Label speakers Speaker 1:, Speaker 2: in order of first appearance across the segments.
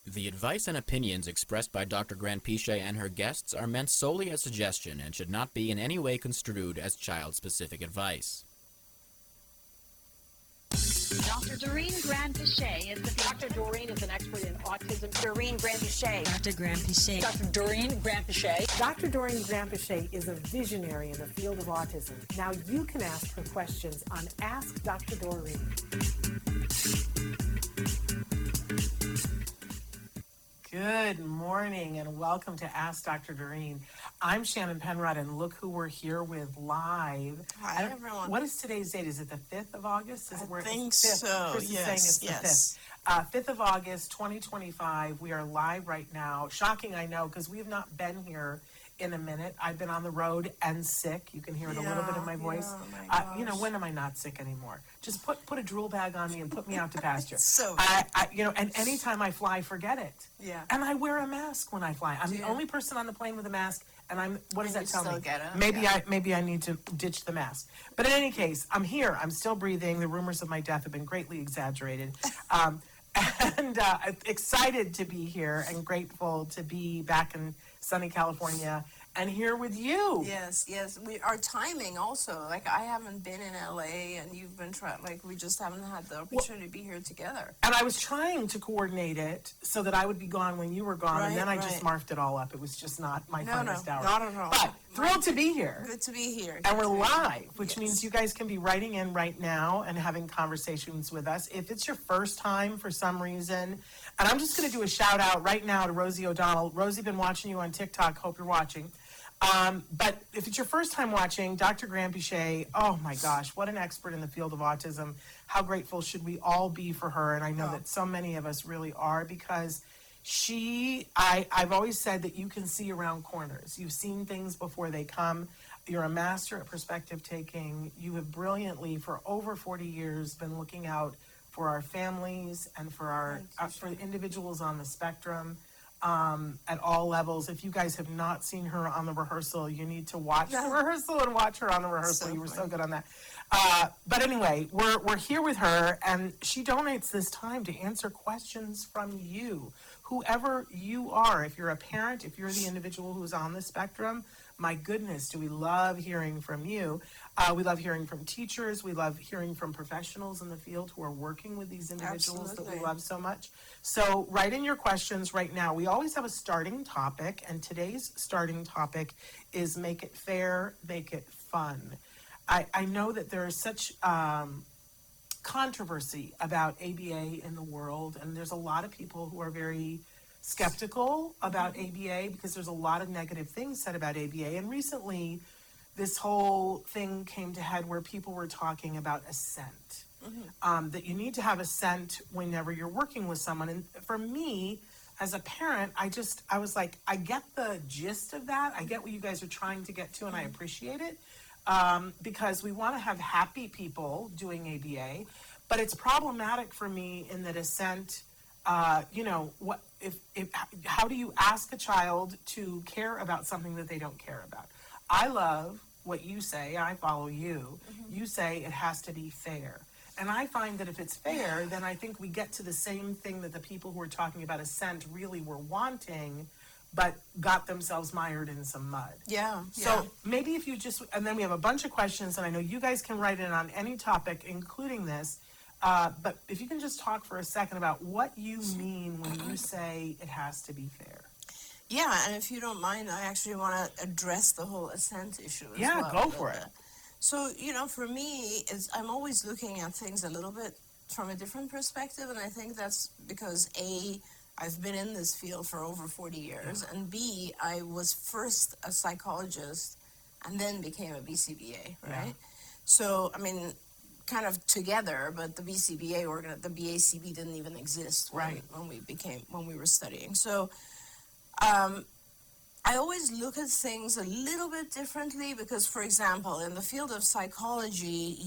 Speaker 1: The advice and opinions expressed by Dr. Granpeesheh and her guests are meant solely as suggestion and should not be in any way construed as child-specific advice.
Speaker 2: Dr. Doreen Granpeesheh is
Speaker 3: Dr. Doreen is an expert in autism. Doreen Granpeesheh.
Speaker 4: Dr. Granpeesheh.
Speaker 3: Dr. Doreen Granpeesheh.
Speaker 5: Dr. Doreen Granpeesheh is a visionary in the field of autism. Now you can ask her questions on Ask Dr. Doreen. Good morning and welcome to Ask Dr. Doreen. I'm Shannon Penrod and look who we're here with live.
Speaker 4: Hi, everyone.
Speaker 5: What is today's date? Is it the 5th of August? Is it
Speaker 4: I think so.
Speaker 5: Chris is saying it's the 5th. 5th of August, 2025. We are live right now. Shocking, I know, because we have not been here in a minute. I've been on the road and sick. You can hear it a little bit in my voice. When am I not sick anymore? Just put a drool bag on me and put me out to pasture.
Speaker 4: So
Speaker 5: and anytime I fly, forget it.
Speaker 4: Yeah.
Speaker 5: And I wear a mask when I fly. I'm the only person on the plane with a mask. And what does that tell me?
Speaker 4: Get it?
Speaker 5: Maybe I need to ditch the mask. But in any case, I'm here. I'm still breathing. The rumors of my death have been greatly exaggerated. And excited to be here and grateful to be back in sunny California and here with you.
Speaker 4: Yes. Our timing also. Like, I haven't been in LA and you've been trying, like, we just haven't had the opportunity to be here together.
Speaker 5: And I was trying to coordinate it so that I would be gone when you were gone, and then I just marfed it all up. It was just not my finest hour.
Speaker 4: Not at all.
Speaker 5: But thrilled to be here.
Speaker 4: Good to be here.
Speaker 5: And we're live, which means you guys can be writing in right now and having conversations with us. If it's your first time for some reason, and I'm just going to do a shout out right now to Rosie O'Donnell. Rosie, been watching you on TikTok. Hope you're watching. But if it's your first time watching, Dr. Granpeesheh, oh my gosh, what an expert in the field of autism. How grateful should we all be for her? And I know that so many of us really are, because I've always said that you can see around corners. You've seen things before they come. You're a master at perspective taking. You have brilliantly, for over 40 years, been looking out for our families and for for individuals on the spectrum. At all levels. If you guys have not seen her on the rehearsal, you need to watch the rehearsal and watch her on the rehearsal. You were so good on that. But anyway, we're here with her, and she donates this time to answer questions from you, whoever you are. If you're a parent, if you're the individual who's on the spectrum, my goodness, do we love hearing from you. We love hearing from teachers. We love hearing from professionals in the field who are working with these individuals that we love so much. So write in your questions right now. We always have a starting topic, and today's starting topic is make it fair, make it fun. I know that there is such controversy about ABA in the world, and there's a lot of people who are very skeptical about ABA because there's a lot of negative things said about ABA. And recently, this whole thing came to head where people were talking about assent. That you need to have assent whenever you're working with someone. And for me, as a parent, I was like, I get the gist of that. I get what you guys are trying to get to, and I appreciate it. Because we want to have happy people doing ABA. But it's problematic for me in that assent, how do you ask a child to care about something that they don't care about? I love what you say. I follow you. You say it has to be fair. And I find that if it's fair, then I think we get to the same thing that the people who are talking about assent really were wanting, but got themselves mired in some mud. So maybe if you just, and then we have a bunch of questions, and I know you guys can write in on any topic, including this, but if you can just talk for a second about what you mean when you say it has to be fair.
Speaker 4: Yeah, and if you don't mind, I actually want to address the whole assent issue as well.
Speaker 5: Yeah, go for it.
Speaker 4: So, for me, I'm always looking at things a little bit from a different perspective, and I think that's because A, I've been in this field for over 40 years, and B, I was first a psychologist and then became a BCBA, right? So, kind of together, but the BCBA the BACB didn't even exist when we were studying. So, I always look at things a little bit differently because, for example, in the field of psychology,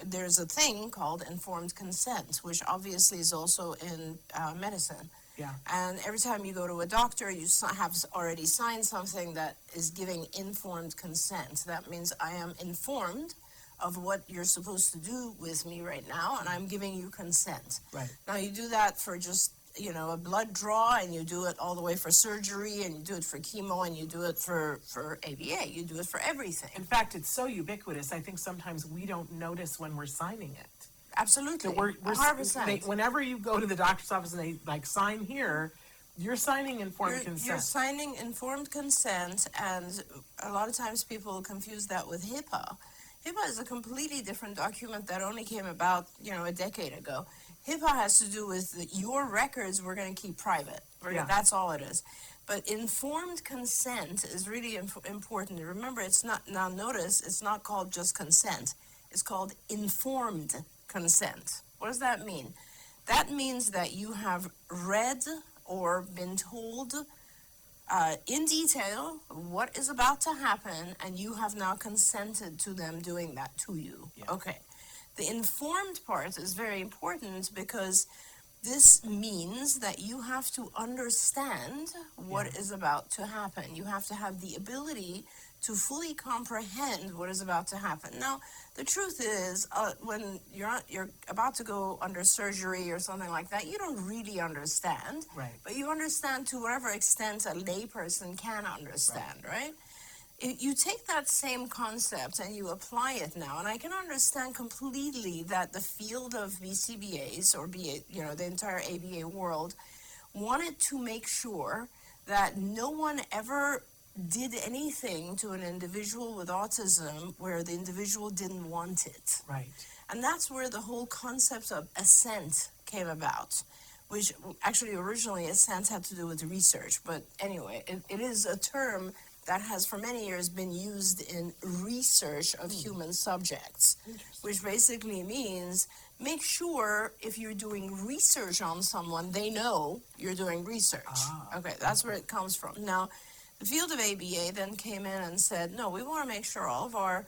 Speaker 4: there's a thing called informed consent, which obviously is also in medicine.
Speaker 5: Yeah.
Speaker 4: And every time you go to a doctor, you have already signed something that is giving informed consent. That means I am informed of what you're supposed to do with me right now, and I'm giving you consent.
Speaker 5: Right.
Speaker 4: Now, you do that for just a blood draw, and you do it all the way for surgery, and you do it for chemo, and you do it for ABA. You do it for everything.
Speaker 5: In fact, it's so ubiquitous. I think sometimes we don't notice when we're signing it.
Speaker 4: Absolutely.
Speaker 5: We're
Speaker 4: 100%.
Speaker 5: Whenever you go to the doctor's office and they like sign here, you're signing informed consent.
Speaker 4: You're signing informed consent, and a lot of times people confuse that with HIPAA. HIPAA is a completely different document that only came about, a decade ago. HIPAA has to do with your records we're going to keep private. That's all it is. But informed consent is really important. Remember, it's not, now notice, it's not called just consent. It's called informed consent. What does that mean? That means that you have read or been told in detail what is about to happen, and you have now consented to them doing that to you.
Speaker 5: Yeah.
Speaker 4: Okay. The informed part is very important because this means that you have to understand what is about to happen. You have to have the ability to fully comprehend what is about to happen. Now, the truth is, when you're about to go under surgery or something like that, you don't really understand.
Speaker 5: Right.
Speaker 4: But you understand to whatever extent a layperson can understand, right? You take that same concept and you apply it now, and I can understand completely that the field of BCBAs, or the entire ABA world, wanted to make sure that no one ever did anything to an individual with autism where the individual didn't want it.
Speaker 5: Right.
Speaker 4: And that's where the whole concept of assent came about, which actually originally assent had to do with research. But anyway, it is a term that has for many years been used in research of human subjects, which basically means make sure if you're doing research on someone, they know you're doing research. Okay, that's where it comes from. Now, the field of ABA then came in and said, no, we want to make sure all of our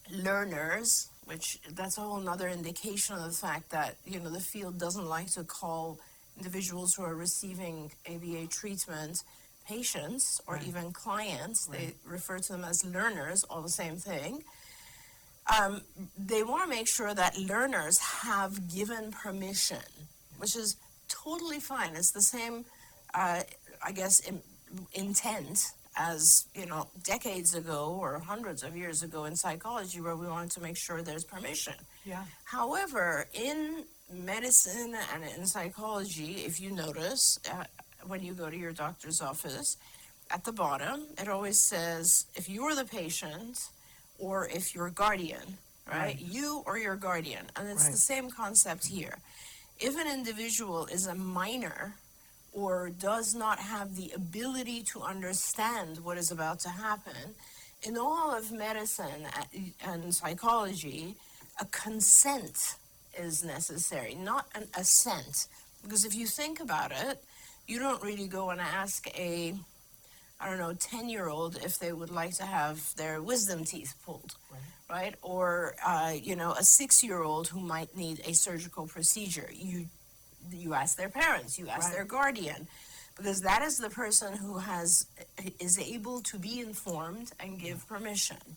Speaker 4: learners, which that's a whole nother indication of the fact that, the field doesn't like to call individuals who are receiving ABA treatment patients or even clients. They refer to them as learners, all the same thing. They want to make sure that learners have given permission, which is totally fine. It's the same, intent as, decades ago or hundreds of years ago in psychology, where we wanted to make sure there's permission.
Speaker 5: Yeah.
Speaker 4: However, in medicine and in psychology, if you notice, when you go to your doctor's office, at the bottom, it always says if you're the patient or if you're guardian, right? You or your guardian. And it's the same concept here. If an individual is a minor or does not have the ability to understand what is about to happen, in all of medicine and psychology, a consent is necessary, not an assent. Because if you think about it, you don't really go and ask a 10-year-old if they would like to have their wisdom teeth pulled, right? Or, a 6-year-old who might need a surgical procedure. You ask their parents, you ask their guardian, because that is the person who is able to be informed and give permission.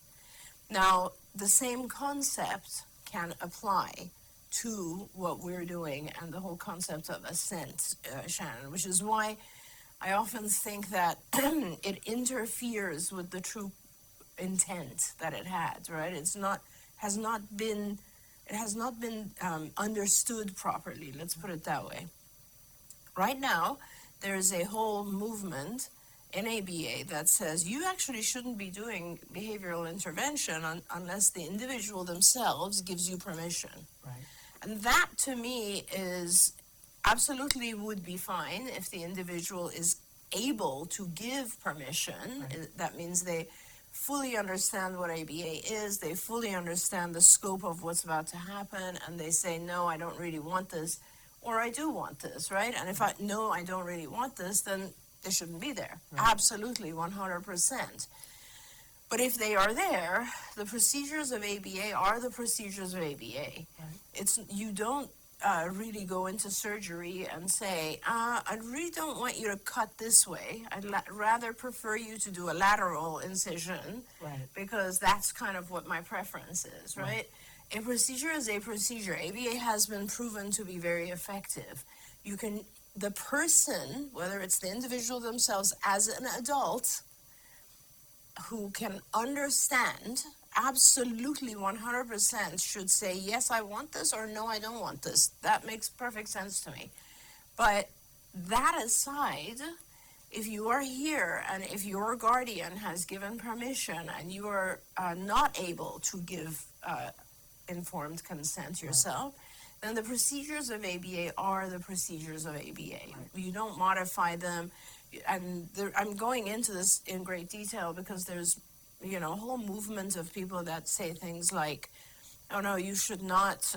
Speaker 4: Now, the same concept can apply to what we're doing and the whole concept of assent, Shannon, which is why I often think that it interferes with the true intent that it had, right? It has not been understood properly, let's put it that way. Right now, there's a whole movement in ABA that says you actually shouldn't be doing behavioral intervention unless the individual themselves gives you permission.
Speaker 5: Right.
Speaker 4: And that, to me, is absolutely would be fine if the individual is able to give permission. That means they fully understand what ABA is, they fully understand the scope of what's about to happen, and they say, no, I don't really want this, or I do want this, right? And if I don't really want this, then they shouldn't be there. Absolutely, 100%. But if they are there, the procedures of ABA are the procedures of ABA. You don't really go into surgery and say, I really don't want you to cut this way. I'd rather prefer you to do a lateral incision, because that's kind of what my preference is, right? A procedure is a procedure. ABA has been proven to be very effective. The person, whether it's the individual themselves as an adult, who can understand, absolutely 100% should say, yes, I want this, or no, I don't want this. That makes perfect sense to me. But that aside, if you are here and if your guardian has given permission and you are not able to give informed consent yourself, then the procedures of ABA are the procedures of ABA. Right. You don't modify them. And I'm going into this in great detail because there's, a whole movement of people that say things like, oh no, you should not,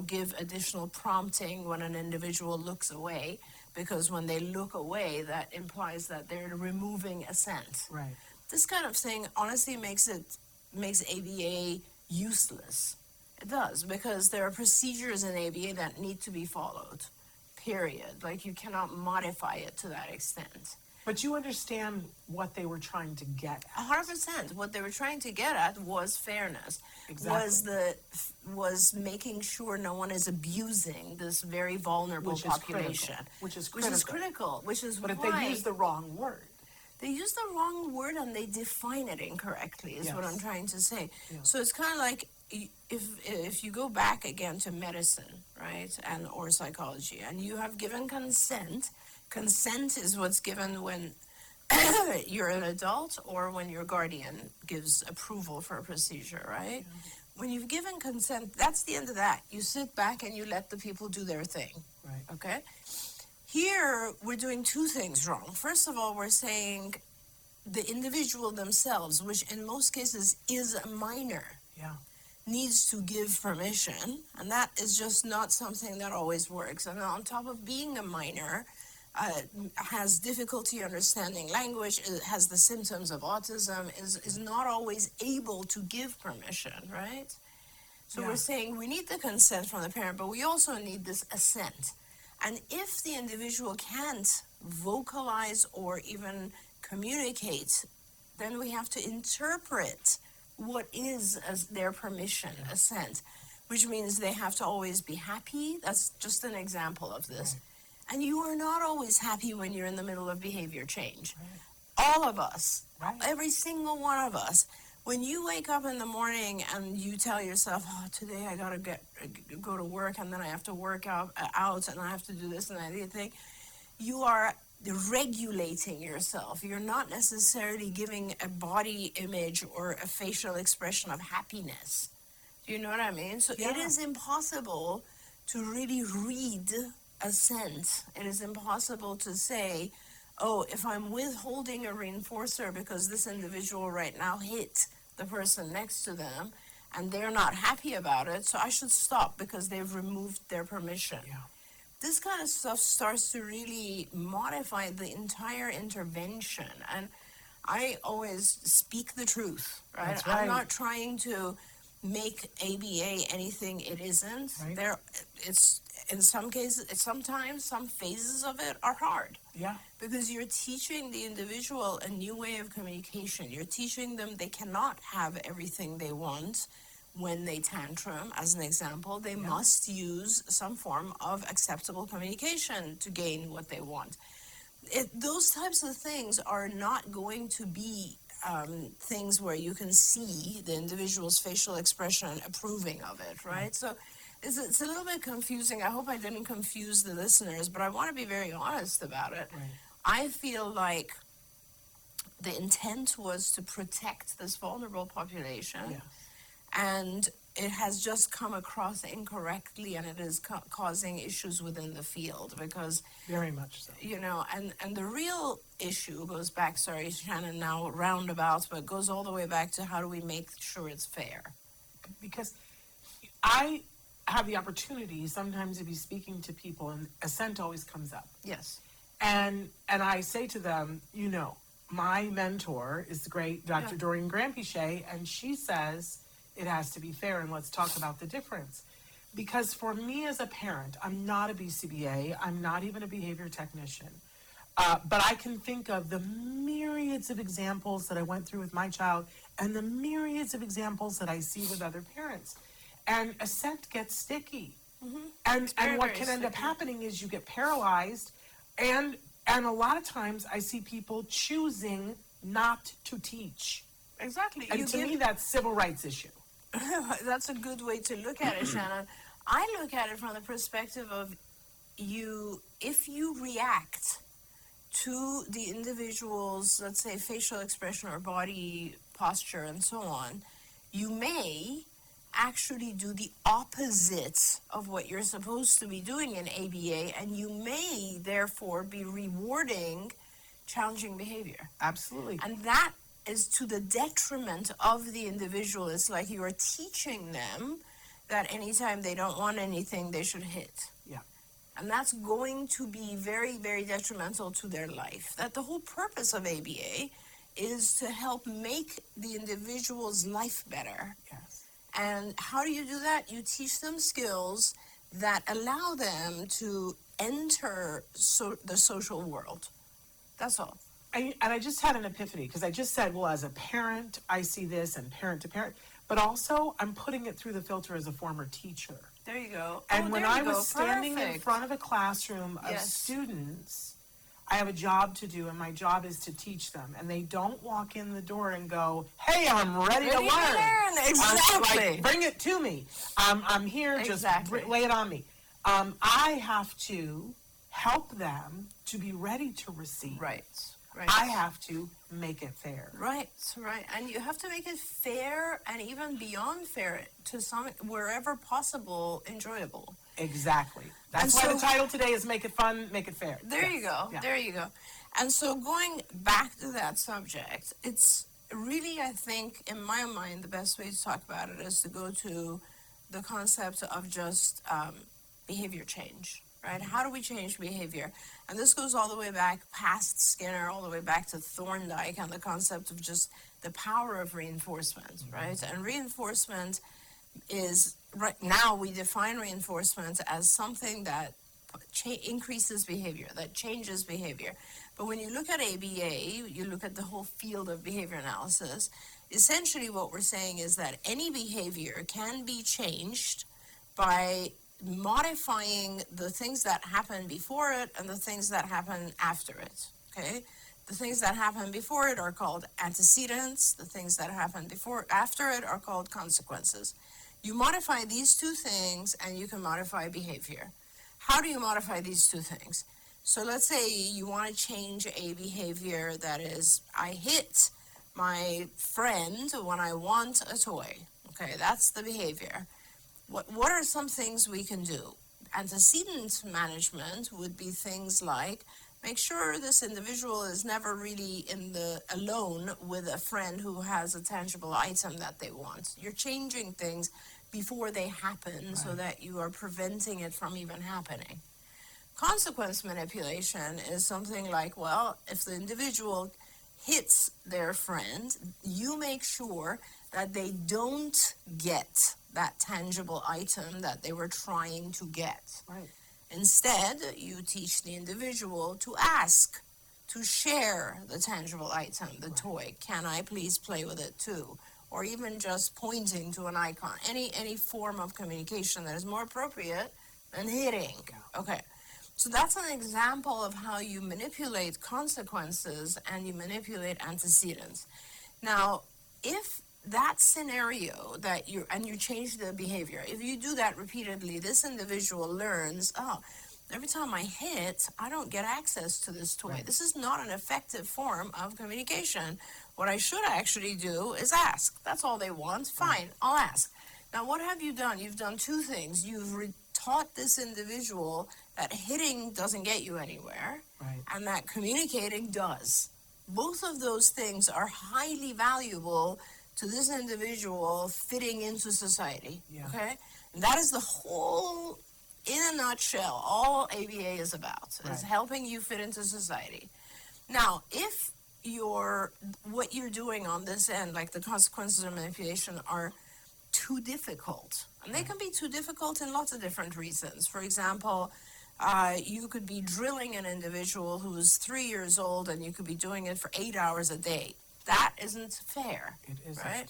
Speaker 4: give additional prompting when an individual looks away, because when they look away, that implies that they're removing assent.
Speaker 5: Right.
Speaker 4: This kind of thing honestly makes ABA useless. It does, because there are procedures in ABA that need to be followed, period. Like, you cannot modify it to that extent.
Speaker 5: But you understand what they were trying to get at.
Speaker 4: 100%. What they were trying to get at was fairness.
Speaker 5: Exactly.
Speaker 4: Was making sure no one is abusing this very vulnerable population.
Speaker 5: Which is
Speaker 4: critical.
Speaker 5: But if they use the wrong word.
Speaker 4: They use the wrong word and they define it incorrectly, is what I'm trying to say.
Speaker 5: Yeah.
Speaker 4: So it's kind of like, if you go back again to medicine, right, or psychology, and you have given consent is what's given when you're an adult or when your guardian gives approval for a procedure, right? Yeah. When you've given consent, that's the end of that. You sit back and you let the people do their thing,
Speaker 5: right?
Speaker 4: Okay? Here, we're doing two things wrong. First of all, we're saying the individual themselves, which in most cases is a minor, needs to give permission, and that is just not something that always works. And on top of being a minor, has difficulty understanding language, has the symptoms of autism, is not always able to give permission, right? So we're saying we need the consent from the parent, but we also need this assent. And if the individual can't vocalize or even communicate, then we have to interpret what is their permission, assent, which means they have to always be happy. That's just an example of this. Right. And you are not always happy when you're in the middle of behavior change. Right. All of us, every single one of us, when you wake up in the morning and you tell yourself, oh, today I gotta go to work, and then I have to work out and I have to do this and that thing, you are regulating yourself. You're not necessarily giving a body image or a facial expression of happiness. Do you know what I mean? So it is impossible to really read assent. It is impossible to say, oh, if I'm withholding a reinforcer because this individual right now hit the person next to them and they're not happy about it, so I should stop because they've removed their permission. Yeah. This kind of stuff starts to really modify the entire intervention. And I always speak the truth, right?
Speaker 5: That's right.
Speaker 4: I'm not trying to make ABA anything it isn't. Right. It's in some cases, sometimes some phases of it are hard. Yeah. Because you're teaching the individual a new way of communication. You're teaching them they cannot have everything they want when they tantrum. As an example, they must use some form of acceptable communication to gain what they want. Those types of things are not going to be things where you can see the individual's facial expression approving of it, right? So it's a little bit confusing. I hope I didn't confuse the listeners, but I want to be very honest about it. Right. I feel like the intent was to protect this vulnerable population, and it has just come across incorrectly, and it is causing issues within the field because
Speaker 5: very much so.
Speaker 4: And the real issue goes back, sorry, Shannon, now roundabouts, but it goes all the way back to how do we make sure it's fair?
Speaker 5: Because I have the opportunity sometimes to be speaking to people, and assent always comes up.
Speaker 4: Yes.
Speaker 5: And I say to them, my mentor is the great Dr. Doreen Granpeesheh, and she says it has to be fair, and let's talk about the difference. Because for me as a parent, I'm not a BCBA, I'm not even a behavior technician, but I can think of the myriads of examples that I went through with my child and the myriads of examples that I see with other parents. and assent gets sticky. And
Speaker 4: very,
Speaker 5: what
Speaker 4: very
Speaker 5: can end up
Speaker 4: sticky.
Speaker 5: happening is you get paralyzed, and a lot of times I see people choosing not to teach.
Speaker 4: Exactly.
Speaker 5: And to me, that's civil rights issue.
Speaker 4: That's a good way to look at it, Shannon. I look at it from the perspective of if you react to the individual's, let's say, facial expression or body posture and so on, you may actually do the opposite of what you're supposed to be doing in ABA, and you may therefore be rewarding challenging behavior.
Speaker 5: Absolutely.
Speaker 4: And that is to the detriment of the individual. It's like you are teaching them that anytime they don't want anything, they should hit.
Speaker 5: Yeah.
Speaker 4: And that's going to be very, very detrimental to their life. That the whole purpose of ABA is to help make the individual's life better.
Speaker 5: Yes.
Speaker 4: And how do you do that? You teach them skills that allow them to enter the social world. That's all.
Speaker 5: And I just had an epiphany, because I just said, well, as a parent, I see this, and parent to parent, but also I'm putting it through the filter as a former teacher.
Speaker 4: There you go.
Speaker 5: And
Speaker 4: Oh,
Speaker 5: when
Speaker 4: there you
Speaker 5: I was
Speaker 4: go.
Speaker 5: standing in
Speaker 4: Perfect.
Speaker 5: front of a classroom of
Speaker 4: Yes.
Speaker 5: students, I have a job to do, and my job is to teach them. And they don't walk in the door and go, "Hey, I'm ready to learn."
Speaker 4: Exactly.
Speaker 5: Like, bring it to me. I'm here.
Speaker 4: Exactly.
Speaker 5: Just lay it on me. I have to help them to be ready to receive.
Speaker 4: Right. Right.
Speaker 5: I have to make it fair.
Speaker 4: Right. And you have to make it fair and even beyond fair to some, wherever possible, enjoyable.
Speaker 5: Exactly. That's
Speaker 4: And
Speaker 5: why
Speaker 4: so-
Speaker 5: the title today is "Make It Fun, Make It Fair."
Speaker 4: There
Speaker 5: Yes.
Speaker 4: you go.
Speaker 5: Yeah.
Speaker 4: There you go. And so going back to that subject, it's really, I think, in my mind, the best way to talk about it is to go to the concept of just behavior change, right? How do we change behavior? And this goes all the way back past Skinner, all the way back to Thorndike, and the concept of just the power of reinforcement, right? And reinforcement is, right now we define reinforcement as something that increases behavior, that changes behavior. But when you look at ABA, you look at the whole field of behavior analysis, essentially what we're saying is that any behavior can be changed by modifying the things that happen before it and the things that happen after it, okay? The things that happen before it are called antecedents. The things that happen after it are called consequences. You modify these two things and you can modify behavior. How do you modify these two things? So let's say you want to change a behavior that is, I hit my friend when I want a toy. Okay, that's the behavior. What are some things we can do? Antecedent management would be things like, make sure this individual is never really alone with a friend who has a tangible item that they want. You're changing things before they happen so that you are preventing it from even happening. Consequence manipulation is something like, well, if the individual hits their friend, you make sure that they don't get that tangible item that they were trying to get.
Speaker 5: Right.
Speaker 4: Instead, you teach the individual to ask, to share the tangible item, the toy. Can I please play with it too? Or even just pointing to an icon. Any form of communication that is more appropriate than hitting. Okay. So that's an example of how you manipulate consequences and you manipulate antecedents. Now, if that scenario that you change the behavior, if you do that repeatedly, this individual learns, oh, every time I hit, I don't get access to this toy.
Speaker 5: Right.
Speaker 4: This is not an effective form of communication. What I should actually do is ask. That's all they want. Fine, I'll ask. Now, what have you done? You've done two things. You've taught this individual that hitting doesn't get you anywhere,
Speaker 5: Right.
Speaker 4: and that communicating does. Both of those things are highly valuable to this individual fitting into society.
Speaker 5: Yeah.
Speaker 4: Okay? And that is the whole, in a nutshell, all ABA is about,
Speaker 5: Right.
Speaker 4: is helping you fit into society. Now, if what you're doing on this end, like the consequences of manipulation, are too difficult, and they can be too difficult in lots of different reasons. For example, you could be drilling an individual who's 3 years old and you could be doing it for 8 hours a day. That isn't fair.
Speaker 5: It isn't.
Speaker 4: Right?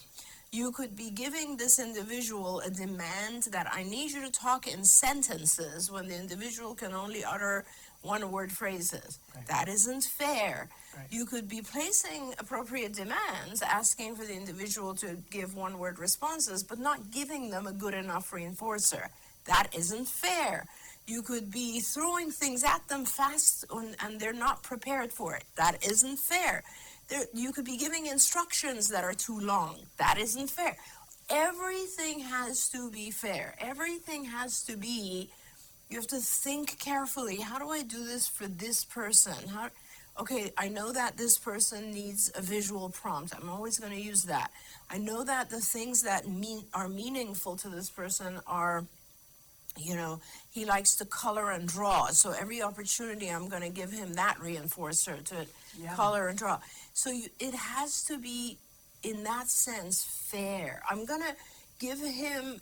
Speaker 4: You could be giving this individual a demand that I need you to talk in sentences when the individual can only utter one-word phrases.
Speaker 5: Right.
Speaker 4: That isn't fair.
Speaker 5: Right.
Speaker 4: You could be placing appropriate demands, asking for the individual to give one-word responses, but not giving them a good enough reinforcer. That isn't fair. You could be throwing things at them fast and they're not prepared for it. That isn't fair. You could be giving instructions that are too long. That isn't fair. Everything has to be fair. Everything has to be, you have to think carefully. How do I do this for this person? Okay, I know that this person needs a visual prompt. I'm always going to use that. I know that the things that are meaningful to this person are, he likes to color and draw. So every opportunity, I'm going to give him that reinforcer to color and draw. So it has to be, in that sense, fair. I'm going to give him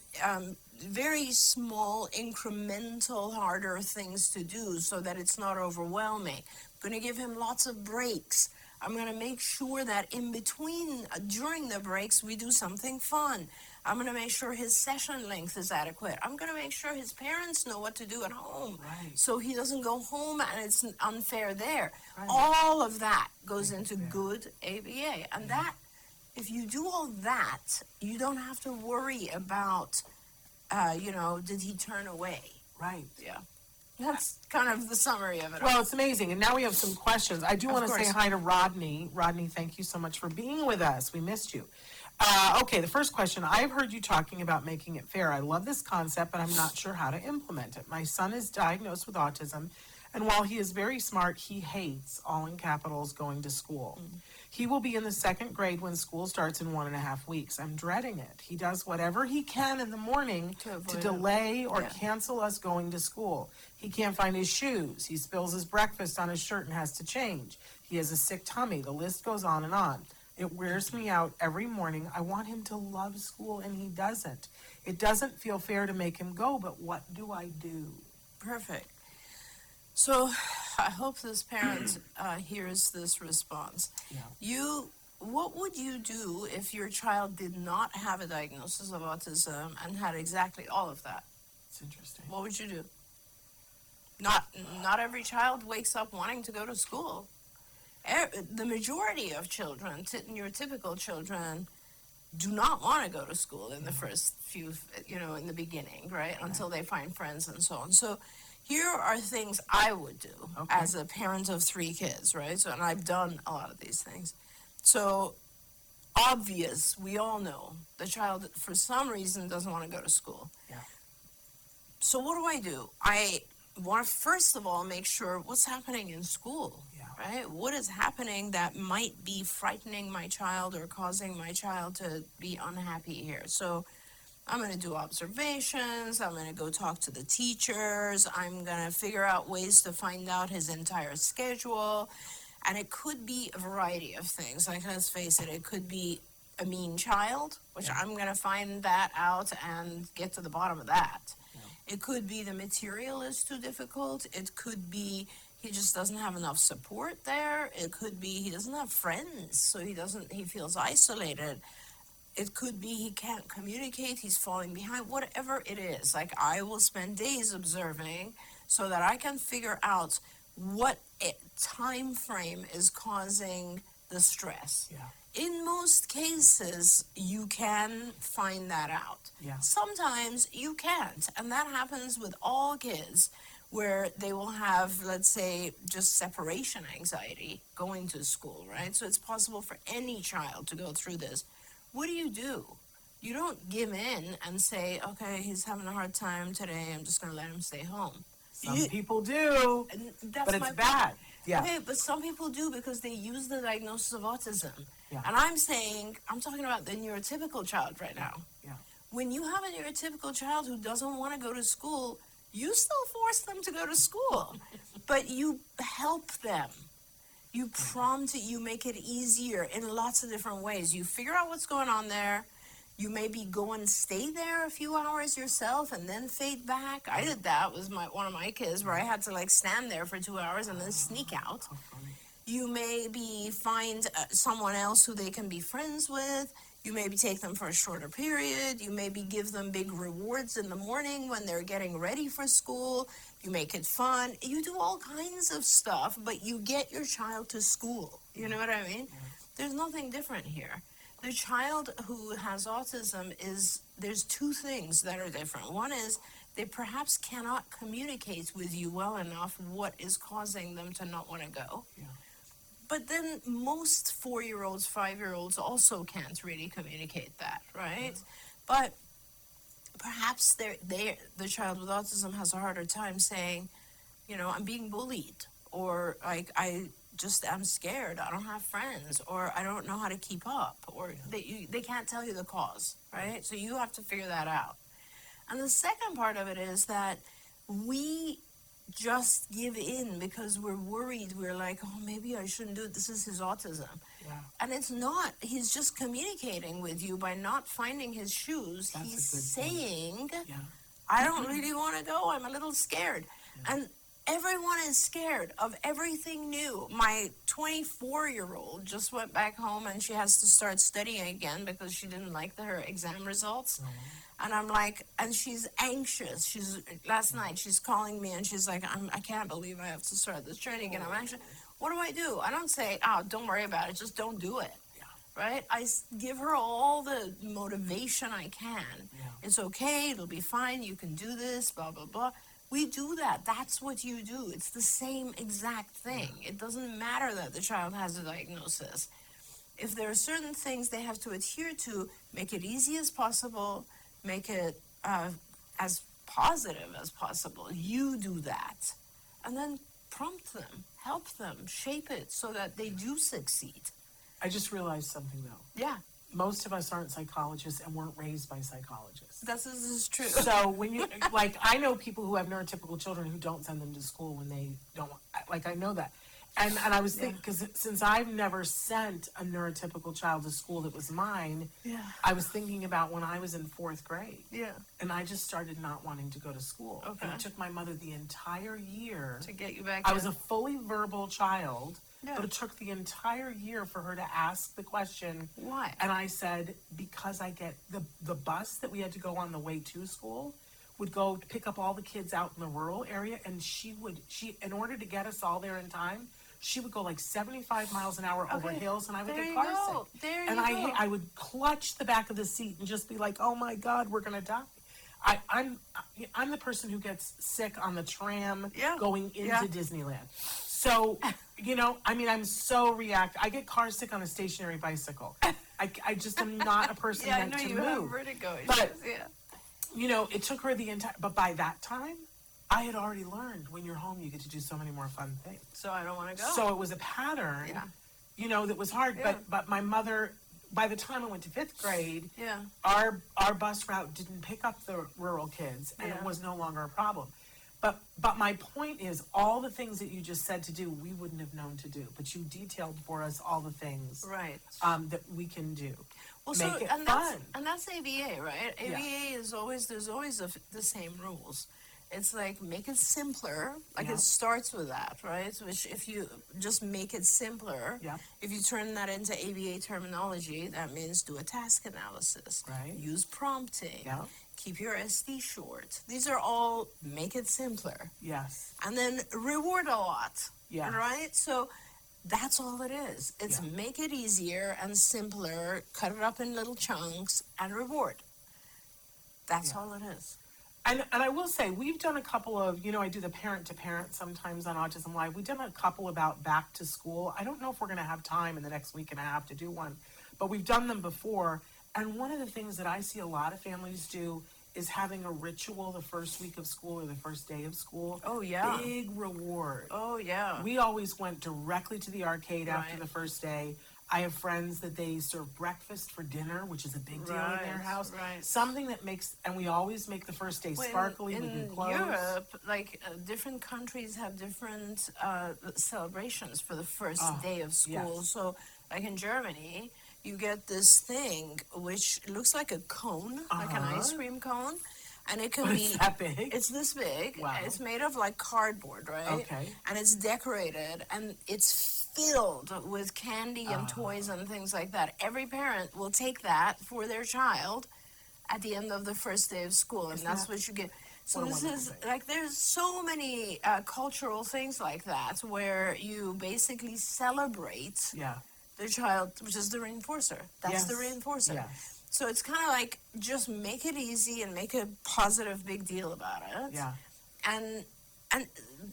Speaker 4: very small, incremental, harder things to do so that it's not overwhelming. I'm going to give him lots of breaks. I'm going to make sure that in between, during the breaks, we do something fun. I'm going to make sure his session length is adequate. I'm going to make sure his parents know what to do at home.
Speaker 5: Right.
Speaker 4: So he doesn't go home and it's unfair there.
Speaker 5: Right.
Speaker 4: All of that goes into good ABA. And that, if you do all that, you don't have to worry about, did he turn away?
Speaker 5: Right.
Speaker 4: Yeah. That's kind of the summary of it.
Speaker 5: Well, it's amazing. And now we have some questions. I do want to say hi to Rodney. Rodney, thank you so much for being with us. We missed you. Okay, the first question. I've heard you talking about making it fair. I love this concept, but I'm not sure how to implement it. My son is diagnosed with autism, and while he is very smart, he hates, all in capitals, going to school. Mm-hmm. He will be in the second grade when school starts in 1.5 weeks. I'm dreading it. He does whatever he can in the morning to delay or cancel us going to school. He can't find his shoes. He spills his breakfast on his shirt and has to change. He has a sick tummy. The list goes on and on. It wears me out every morning. I want him to love school, and he doesn't. It doesn't feel fair to make him go, but what do I do?
Speaker 4: Perfect. So I hope this parent hears this response.
Speaker 5: Yeah.
Speaker 4: What would you do if your child did not have a diagnosis of autism and had exactly all of that?
Speaker 5: It's interesting.
Speaker 4: What would you do? Not every child wakes up wanting to go to school. The majority of children, your typical children, do not want to go to school in the first few, in the beginning, right? Until they find friends and so on. So here are things I would do as a parent of 3 kids, right? So, and I've done a lot of these things. So obvious, we all know the child, for some reason, doesn't want to go to school.
Speaker 5: Yeah.
Speaker 4: So what do? I want to, first of all, make sure what's happening in school. Right? What is happening that might be frightening my child or causing my child to be unhappy here? So I'm going to do observations. I'm going to go talk to the teachers. I'm going to figure out ways to find out his entire schedule. And it could be a variety of things. Like, let's face it, it could be a mean child, which I'm going to find that out and get to the bottom of that. Yeah. It could be the material is too difficult. It could be he just doesn't have enough support there. It could be he doesn't have friends, so he feels isolated. It could be he can't communicate, he's falling behind, whatever it is. Like, I will spend days observing so that I can figure out what time frame is causing the stress. Yeah. In most cases, you can find that out.
Speaker 5: Yeah.
Speaker 4: Sometimes you can't, and that happens with all kids, where they will have, let's say, just separation anxiety going to school, right? So it's possible for any child to go through this. What do? You don't give in and say, okay, he's having a hard time today, I'm just going to let him stay home.
Speaker 5: Some people do, but it's bad. Yeah.
Speaker 4: Okay, but some people do because they use the diagnosis of autism.
Speaker 5: Yeah.
Speaker 4: And I'm talking about the neurotypical child right now.
Speaker 5: Yeah.
Speaker 4: When you have a neurotypical child who doesn't want to go to school, you still force them to go to school, but you help them. You prompt it, you make it easier in lots of different ways. You figure out what's going on there. You maybe go and stay there a few hours yourself and then fade back. I did that with one of my kids where I had to stand there for 2 hours and then sneak out. You maybe find someone else who they can be friends with. You maybe take them for a shorter period. You maybe give them big rewards in the morning when they're getting ready for school. You make it fun. You do all kinds of stuff, but you get your child to school. You know what I mean? There's nothing different here. The child who has autism there's two things that are different. One is they perhaps cannot communicate with you well enough what is causing them to not want to go.
Speaker 5: Yeah.
Speaker 4: But then most 4-year-olds, 5-year-olds also can't really communicate that, right? But perhaps the child with autism has a harder time saying, I'm being bullied, or like I'm scared, I don't have friends, or I don't know how to keep up, or they can't tell you the cause, right? So you have to figure that out. And the second part of it is that we just give in because we're worried. We're like, oh, maybe I shouldn't do it. This is his autism.
Speaker 5: Yeah.
Speaker 4: And it's not. He's just communicating with you by not finding his shoes.
Speaker 5: That's
Speaker 4: He's
Speaker 5: a good
Speaker 4: saying,
Speaker 5: Yeah.
Speaker 4: I don't really want to go. I'm a little scared. And everyone is scared of everything new. My 24-year-old just went back home and she has to start studying again because she didn't like her exam results. And I'm like, and she's anxious. Last night she's calling me and she's like, I can't believe I have to start this training and I'm anxious. What do? I don't say, don't worry about it. Just don't do it. Right? I give her all the motivation I can. It's okay. It'll be fine. You can do this, blah, blah, blah. We do that. That's what you do. It's the same exact thing. It doesn't matter that the child has a diagnosis. If there are certain things they have to adhere to, make it easy as possible. Make it as positive as possible. You do that. And then prompt them, help them, shape it so that they do succeed.
Speaker 5: I just realized something, though.
Speaker 4: Yeah.
Speaker 5: Most of us aren't psychologists and weren't raised by psychologists.
Speaker 4: This is true.
Speaker 5: So when you, I know people who have neurotypical children who don't send them to school when they don't, I know that. And I was thinking, because since I've never sent a neurotypical child to school that was mine, I was thinking about when I was in 4th grade.
Speaker 4: Yeah.
Speaker 5: And I just started not wanting to go to school.
Speaker 4: Okay.
Speaker 5: And it took my mother the entire year.
Speaker 4: To get you back
Speaker 5: I was a fully verbal child,
Speaker 4: Yeah.
Speaker 5: but it took the entire year for her to ask the question.
Speaker 4: Why?
Speaker 5: And I said, because I get the bus that we had to go on the way to school would go pick up all the kids out in the rural area, and she in order to get us all there in time, she would go like 75 miles an hour over hills, and I would get car sick.
Speaker 4: There
Speaker 5: and
Speaker 4: you go.
Speaker 5: I would clutch the back of the seat and just be like, oh my God, we're gonna die. I'm the person who gets sick on the tram going into Disneyland. So, I'm so reactive. I get car sick on a stationary bicycle. I just am not a person meant to move.
Speaker 4: Yeah, I know you have vertigo.
Speaker 5: But, it took her the entire, but by that time, I had already learned when you're home, you get to do so many more fun things.
Speaker 4: So I don't want to go.
Speaker 5: So it was a pattern, that was hard.
Speaker 4: Yeah.
Speaker 5: But my mother, by the time I went to 5th grade,
Speaker 4: Yeah.
Speaker 5: our bus route didn't pick up the rural kids, and it was no longer a problem. But my point is, all the things that you just said to do, we wouldn't have known to do. But you detailed for us all the things that we can do.
Speaker 4: Well,
Speaker 5: Make it
Speaker 4: and
Speaker 5: fun.
Speaker 4: that's ABA, right? ABA is always there's always the same rules. It's like make it simpler. Like it starts with that, right? Which if you just make it simpler, if you turn that into ABA terminology, that means do a task analysis,
Speaker 5: Right.
Speaker 4: use prompting, keep your SD short. These are all make it simpler.
Speaker 5: Yes.
Speaker 4: And then reward a lot,
Speaker 5: Yeah.
Speaker 4: right? So that's all it is. It's make it easier and simpler, cut it up in little chunks, and reward. That's all it is.
Speaker 5: And I will say, we've done a couple of, I do the parent-to-parent sometimes on Autism Live. We've done a couple about back to school. I don't know if we're going to have time in the next week and a half to do one, but we've done them before. And one of the things that I see a lot of families do is having a ritual the first week of school or the first day of school.
Speaker 4: Oh, yeah.
Speaker 5: Big reward.
Speaker 4: Oh, yeah.
Speaker 5: We always went directly to the arcade after
Speaker 4: Right.
Speaker 5: the first day. I have friends that they serve breakfast for dinner, which is a big deal in their house.
Speaker 4: Right.
Speaker 5: Something that makes, and we always make the first day sparkly with new clothes.
Speaker 4: In Europe, different countries have different celebrations for the first day of school.
Speaker 5: yes.
Speaker 4: So, like in Germany, you get this thing which looks like a cone, like an ice cream cone. And it can
Speaker 5: But
Speaker 4: be,
Speaker 5: it's that big?
Speaker 4: it's this big.
Speaker 5: Wow.
Speaker 4: It's made of like cardboard, right?
Speaker 5: Okay.
Speaker 4: And it's decorated and it's filled with candy and toys and things like that. Every parent will take that for their child at the end of the first day of school, and that's what you get. So
Speaker 5: what a
Speaker 4: this
Speaker 5: wonderful
Speaker 4: is
Speaker 5: thing.
Speaker 4: like, there's so many cultural things like that where you basically celebrate
Speaker 5: Yeah.
Speaker 4: the child, which is the reinforcer. That's the
Speaker 5: Yes.
Speaker 4: reinforcer.
Speaker 5: Yes.
Speaker 4: So it's kind of like, just make it easy and make a positive big deal about it.
Speaker 5: Yeah.
Speaker 4: And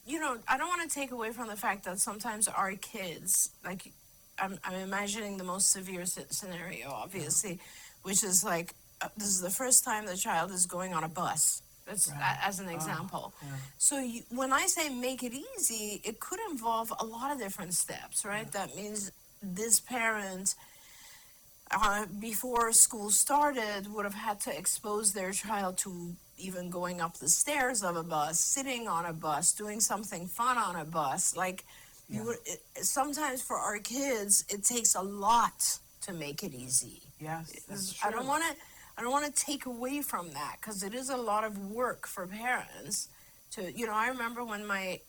Speaker 4: you know, I don't want to take away from the fact that sometimes our kids, like, I'm imagining the most severe scenario, obviously, which is like, this is the first time the child is going on a bus. That's as an example.
Speaker 5: Yeah.
Speaker 4: So when I say make it easy, it could involve a lot of different steps, right? That means this parent, before school started, would have had to expose their child to even going up the stairs of a bus, sitting on a bus, doing something fun on a bus. Like, sometimes for our kids, it takes a lot to make it easy.
Speaker 5: Yes. That's true.
Speaker 4: I don't want to take away from that, because it is a lot of work for parents to, you know, I remember when my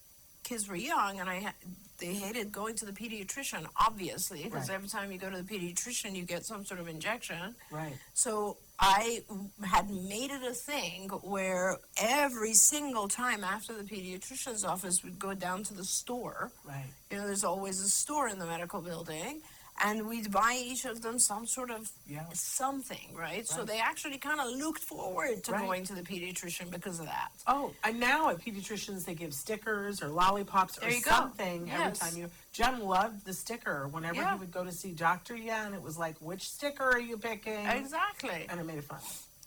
Speaker 4: kids were young and they hated going to the pediatrician, obviously, because
Speaker 5: Right.
Speaker 4: every time you go to the pediatrician, you get some sort of injection.
Speaker 5: Right.
Speaker 4: So I had made it a thing where every single time after the pediatrician's office, we'd go down to the store.
Speaker 5: Right.
Speaker 4: You know, there's always a store in the medical building. And we'd buy each of them some sort of something, right? So they actually kind of looked forward to going to the pediatrician because of that.
Speaker 5: Oh, and now at pediatricians, they give stickers or lollipops or
Speaker 4: you go.
Speaker 5: something every
Speaker 4: Yes.
Speaker 5: time you. Jem loved the sticker whenever he would go to see Dr. And it was like, which sticker are you picking?
Speaker 4: Exactly.
Speaker 5: And it made it fun.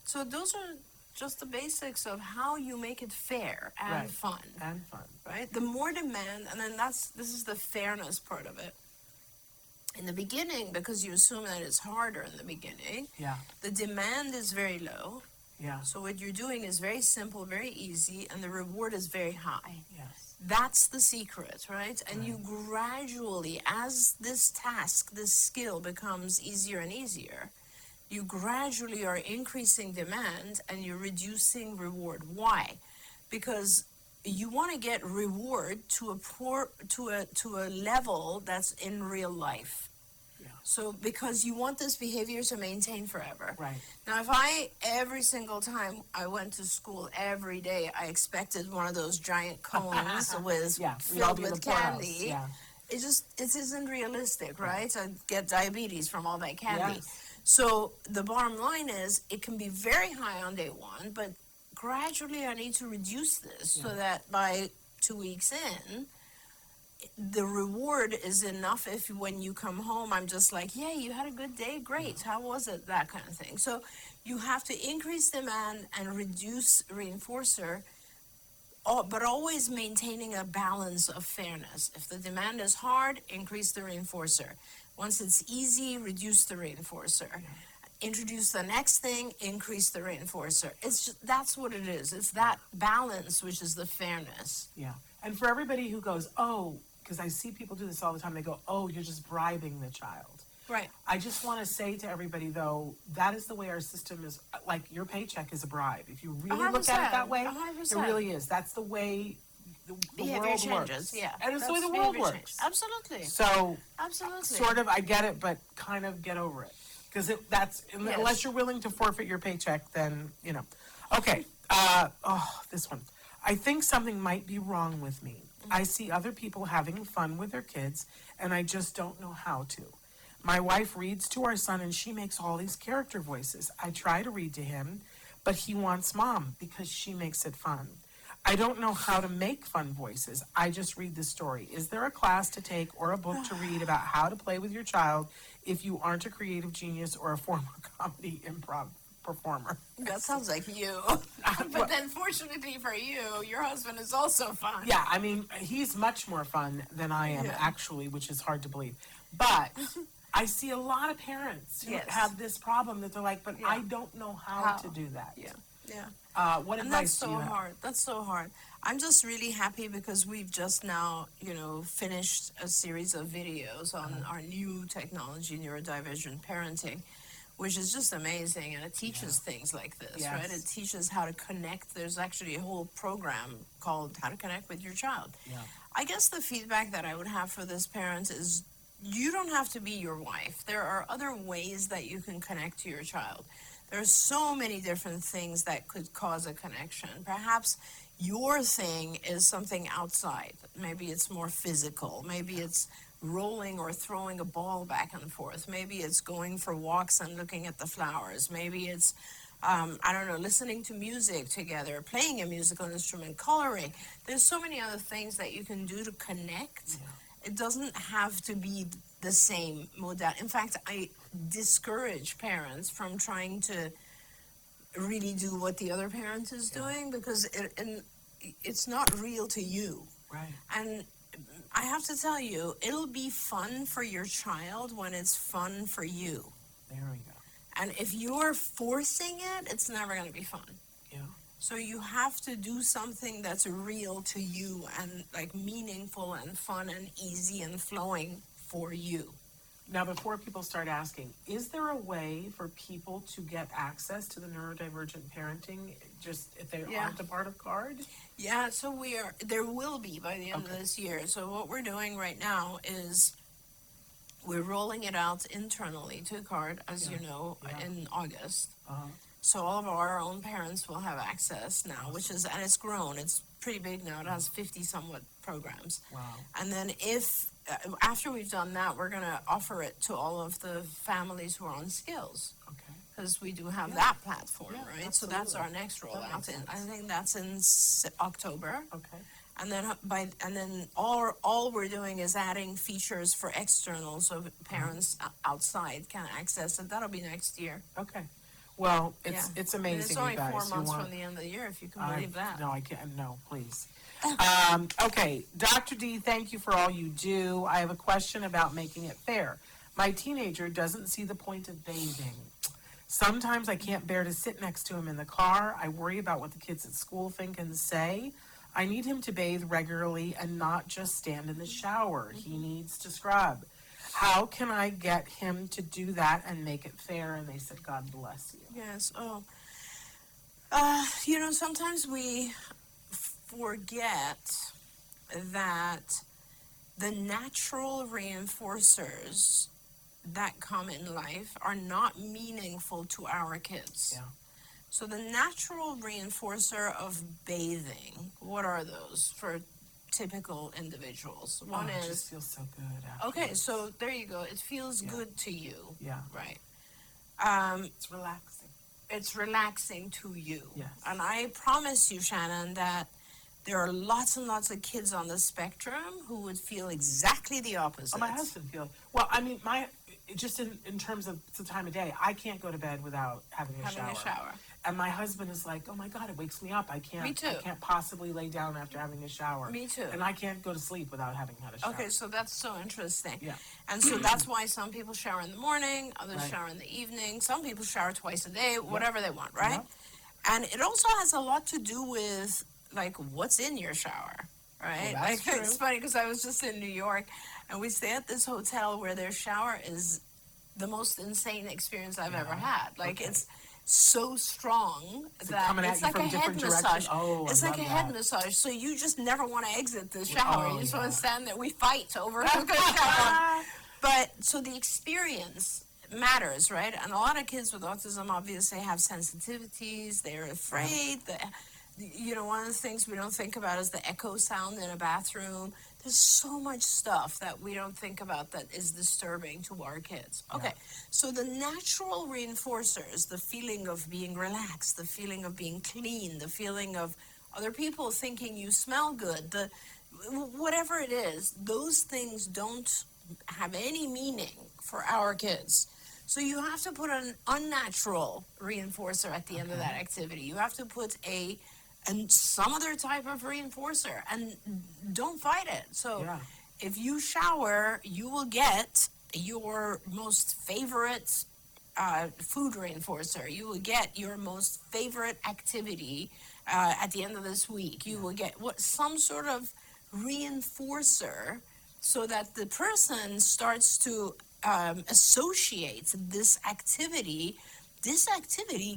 Speaker 4: So those are just the basics of how you make it fair and fun.
Speaker 5: And fun.
Speaker 4: Right? The more demand, and then this is the fairness part of it. In the beginning, because you assume that it's harder in the beginning, the demand is very low.
Speaker 5: Yeah.
Speaker 4: So what you're doing is very simple, very easy, and the reward is very high.
Speaker 5: Yes.
Speaker 4: That's the secret, right? And you gradually, as this task, this skill becomes easier and easier, you gradually are increasing demand and you're reducing reward. Why? Because you want to get reward to a level that's in real life.
Speaker 5: Yeah.
Speaker 4: So because you want this behavior to maintain forever.
Speaker 5: Right.
Speaker 4: Now, if every single time I went to school every day, I expected one of those giant cones with filled with candy.
Speaker 5: Yeah.
Speaker 4: It isn't realistic, right? I'd get diabetes from all that candy.
Speaker 5: Yes.
Speaker 4: So the bottom line is, it can be very high on day one, but gradually I need to reduce this so that by 2 weeks in, the reward is enough. If when you come home, I'm just like, yeah, you had a good day, great, how was it, that kind of thing. So you have to increase demand and reduce reinforcer, but always maintaining a balance of fairness. If the demand is hard, increase the reinforcer. Once it's easy, reduce the reinforcer. Introduce the next thing, increase the reinforcer. That's what it is. It's that balance, which is the fairness.
Speaker 5: Yeah. And for everybody who goes, oh, because I see people do this all the time, they go, oh, you're just bribing the child.
Speaker 4: Right.
Speaker 5: I just want to say to everybody, though, that is the way our system is. Like, your paycheck is a bribe. If you really look at it that way,
Speaker 4: 100%.
Speaker 5: it really is. That's the way the
Speaker 4: Behavior
Speaker 5: world
Speaker 4: changes,
Speaker 5: works.
Speaker 4: yeah.
Speaker 5: And it's the way
Speaker 4: That's
Speaker 5: the world
Speaker 4: behavior
Speaker 5: works.
Speaker 4: change. Absolutely.
Speaker 5: So,
Speaker 4: Absolutely.
Speaker 5: sort of, I get it, but kind of get over it. Because unless you're willing to forfeit your paycheck, then, you know. Okay, this one. I think something might be wrong with me. I see other people having fun with their kids, and I just don't know how to. My wife reads to our son, and she makes all these character voices. I try to read to him, but he wants mom because she makes it fun. I don't know how to make fun voices. I just read the story. Is there a class to take or a book to read about how to play with your child if you aren't a creative genius or a former comedy improv performer?
Speaker 4: That sounds like you. But then fortunately for you, your husband is also fun.
Speaker 5: Yeah, I mean, he's much more fun than I am, actually, which is hard to believe. But I see a lot of parents who have this problem that they're like, but I don't know how to do that.
Speaker 4: Yeah, yeah.
Speaker 5: What
Speaker 4: And
Speaker 5: advice
Speaker 4: that's so
Speaker 5: do you have?
Speaker 4: hard. That's so hard. I'm just really happy because we've just now, finished a series of videos on our new technology, neurodivergent parenting, which is just amazing, and it teaches things like this,
Speaker 5: Yes.
Speaker 4: right? It teaches how to connect. There's actually a whole program called How to Connect with Your Child.
Speaker 5: Yeah.
Speaker 4: I guess the feedback that I would have for this parent is you don't have to be your wife. There are other ways that you can connect to your child. There are so many different things that could cause a connection. Perhaps your thing is something outside. Maybe it's more physical. Maybe it's rolling or throwing a ball back and forth. Maybe it's going for walks and looking at the flowers. Maybe it's, I don't know, listening to music together, playing a musical instrument, coloring. There's so many other things that you can do to connect. It doesn't have to be the same modality. In fact, I discourage parents from trying to really do what the other parent is doing because it's not real to you.
Speaker 5: Right.
Speaker 4: And I have to tell you, it'll be fun for your child when it's fun for you.
Speaker 5: There we go.
Speaker 4: And if you're forcing it, it's never going to be fun.
Speaker 5: Yeah.
Speaker 4: So you have to do something that's real to you and like meaningful and fun and easy and flowing for you.
Speaker 5: Now, before people start asking, is there a way for people to get access to the neurodivergent parenting just if they aren't a part of CARD?
Speaker 4: Yeah, so there will be by the end of this year. So what we're doing right now is we're rolling it out internally to CARD, as you know, in August. So all of our own parents will have access now, and it's grown. It's pretty big now. It has 50 somewhat programs.
Speaker 5: Wow.
Speaker 4: And then after we've done that, we're going to offer it to all of the families who are on skills.
Speaker 5: Okay.
Speaker 4: Because we do have that platform, right?
Speaker 5: Absolutely.
Speaker 4: So that's our next rollout.
Speaker 5: That makes
Speaker 4: I think that's in October.
Speaker 5: Okay.
Speaker 4: And then all we're doing is adding features for external, so parents outside can access it. That'll be next year.
Speaker 5: Okay. Well, it's amazing,
Speaker 4: It's only
Speaker 5: you guys.
Speaker 4: 4 months from the end of the year, if you can believe that.
Speaker 5: No, I can't. No, please. Okay, Dr. D, thank you for all you do. I have a question about making it fair. My teenager doesn't see the point of bathing. Sometimes I can't bear to sit next to him in the car. I worry about what the kids at school think and say. I need him to bathe regularly and not just stand in the shower. He needs to scrub. How can I get him to do that and make it fair? And they said, God bless you.
Speaker 4: Yes. Oh. Sometimes we forget that the natural reinforcers that come in life are not meaningful to our kids.
Speaker 5: Yeah.
Speaker 4: So the natural reinforcer of bathing, what are those for typical individuals? One
Speaker 5: it
Speaker 4: is,
Speaker 5: just feels so good
Speaker 4: okay,
Speaker 5: afterwards.
Speaker 4: so there you go. It feels good to you.
Speaker 5: Yeah.
Speaker 4: Right.
Speaker 5: It's relaxing.
Speaker 4: It's relaxing to you.
Speaker 5: Yes.
Speaker 4: And I promise you, Shannon, that there are lots and lots of kids on the spectrum who would feel exactly the opposite.
Speaker 5: Oh, my husband feels, well, I mean, just in terms of the time of day, I can't go to bed without having a shower. And my husband is like, oh my God, it wakes me up. I
Speaker 4: Me too.
Speaker 5: can't possibly lay down after having a shower.
Speaker 4: Me too.
Speaker 5: And I can't go to sleep without having had a shower.
Speaker 4: Okay, so that's so interesting.
Speaker 5: Yeah.
Speaker 4: And so that's why some people shower in the morning, others
Speaker 5: Right.
Speaker 4: shower in the evening, some people shower twice a day, whatever they want, right?
Speaker 5: Yep.
Speaker 4: And it also has a lot to do with, like, what's in your shower, right?
Speaker 5: Well, that's
Speaker 4: It's
Speaker 5: true.
Speaker 4: funny because I was just in New York, and we stay at this hotel where their shower is the most insane experience I've ever had. Like, it's so strong that
Speaker 5: coming at
Speaker 4: it's
Speaker 5: you
Speaker 4: like
Speaker 5: from
Speaker 4: a head
Speaker 5: different
Speaker 4: massage.
Speaker 5: directions? Oh, I
Speaker 4: It's like
Speaker 5: love
Speaker 4: a head
Speaker 5: that.
Speaker 4: massage. So you just never want to exit the shower.
Speaker 5: Oh,
Speaker 4: You just
Speaker 5: yeah.
Speaker 4: want to stand there. We fight over who's going to shower. But so the experience matters, right? And a lot of kids with autism obviously have sensitivities. They're afraid. One of the things we don't think about is the echo sound in a bathroom. There's so much stuff that we don't think about that is disturbing to our kids. Okay, so the natural reinforcers, the feeling of being relaxed, the feeling of being clean, the feeling of other people thinking you smell good, whatever it is, those things don't have any meaning for our kids. So you have to put an unnatural reinforcer at the end of that activity. You have to put and some other type of reinforcer, and don't fight it. So if you shower, you will get your most favorite food reinforcer. You will get your most favorite activity at the end of this week. You will get some sort of reinforcer so that the person starts to associates this activity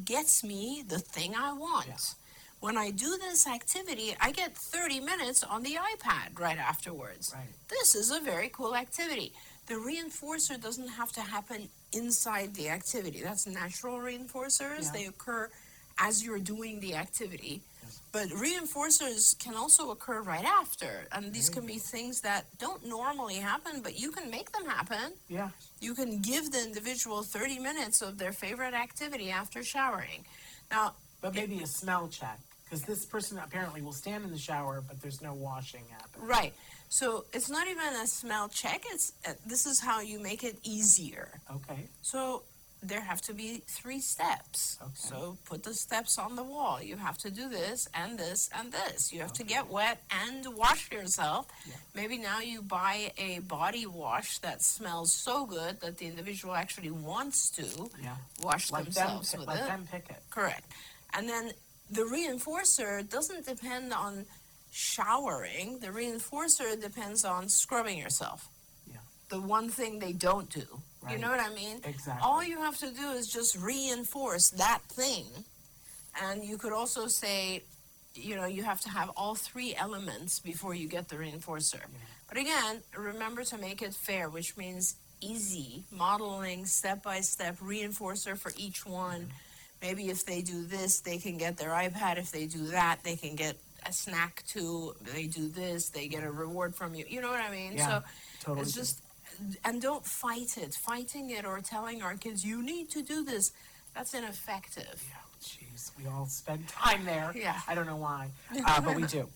Speaker 4: gets me the thing I want.
Speaker 5: Yeah.
Speaker 4: When I do this activity, I get 30 minutes on the iPad right afterwards.
Speaker 5: Right.
Speaker 4: This is a very cool activity. The reinforcer doesn't have to happen inside the activity. That's natural reinforcers.
Speaker 5: Yeah.
Speaker 4: They occur as you're doing the activity.
Speaker 5: Yes.
Speaker 4: But reinforcers can also occur right after. And these can be things that don't normally happen, but you can make them happen.
Speaker 5: Yeah.
Speaker 4: You can give the individual 30 minutes of their favorite activity after showering. Now,
Speaker 5: But maybe a smell check, because this person apparently will stand in the shower, but there's no washing happening.
Speaker 4: right. So it's not even a smell check. This is how you make it easier.
Speaker 5: Okay.
Speaker 4: So there have to be 3 steps.
Speaker 5: Okay.
Speaker 4: So put the steps on the wall. You have to do this and this and this. You have to get wet and wash yourself.
Speaker 5: Yeah.
Speaker 4: Maybe now you buy a body wash that smells so good that the individual actually wants to
Speaker 5: Yeah.
Speaker 4: wash
Speaker 5: Like
Speaker 4: themselves
Speaker 5: them,
Speaker 4: with
Speaker 5: like
Speaker 4: it.
Speaker 5: them pick it.
Speaker 4: Correct. And then the reinforcer doesn't depend on showering. The reinforcer depends on scrubbing yourself.
Speaker 5: Yeah.
Speaker 4: The one thing they don't do. You
Speaker 5: Right.
Speaker 4: know what I mean?
Speaker 5: Exactly.
Speaker 4: All you have to do is just reinforce that thing. And you could also say, you have to have all 3 elements before you get the reinforcer.
Speaker 5: Yeah.
Speaker 4: But again, remember to make it fair, which means easy, modeling, step-by-step, reinforcer for each one. Maybe if they do this, they can get their iPad. If they do that, they can get a snack too. They do this, they get a reward from you. You know what I mean?
Speaker 5: Yeah,
Speaker 4: So
Speaker 5: totally
Speaker 4: it's
Speaker 5: do.
Speaker 4: just, and don't fight it. Fighting it or telling our kids, you need to do this, that's ineffective.
Speaker 5: Yeah, jeez, we all spend time there.
Speaker 4: Yeah.
Speaker 5: I don't know why, but we do.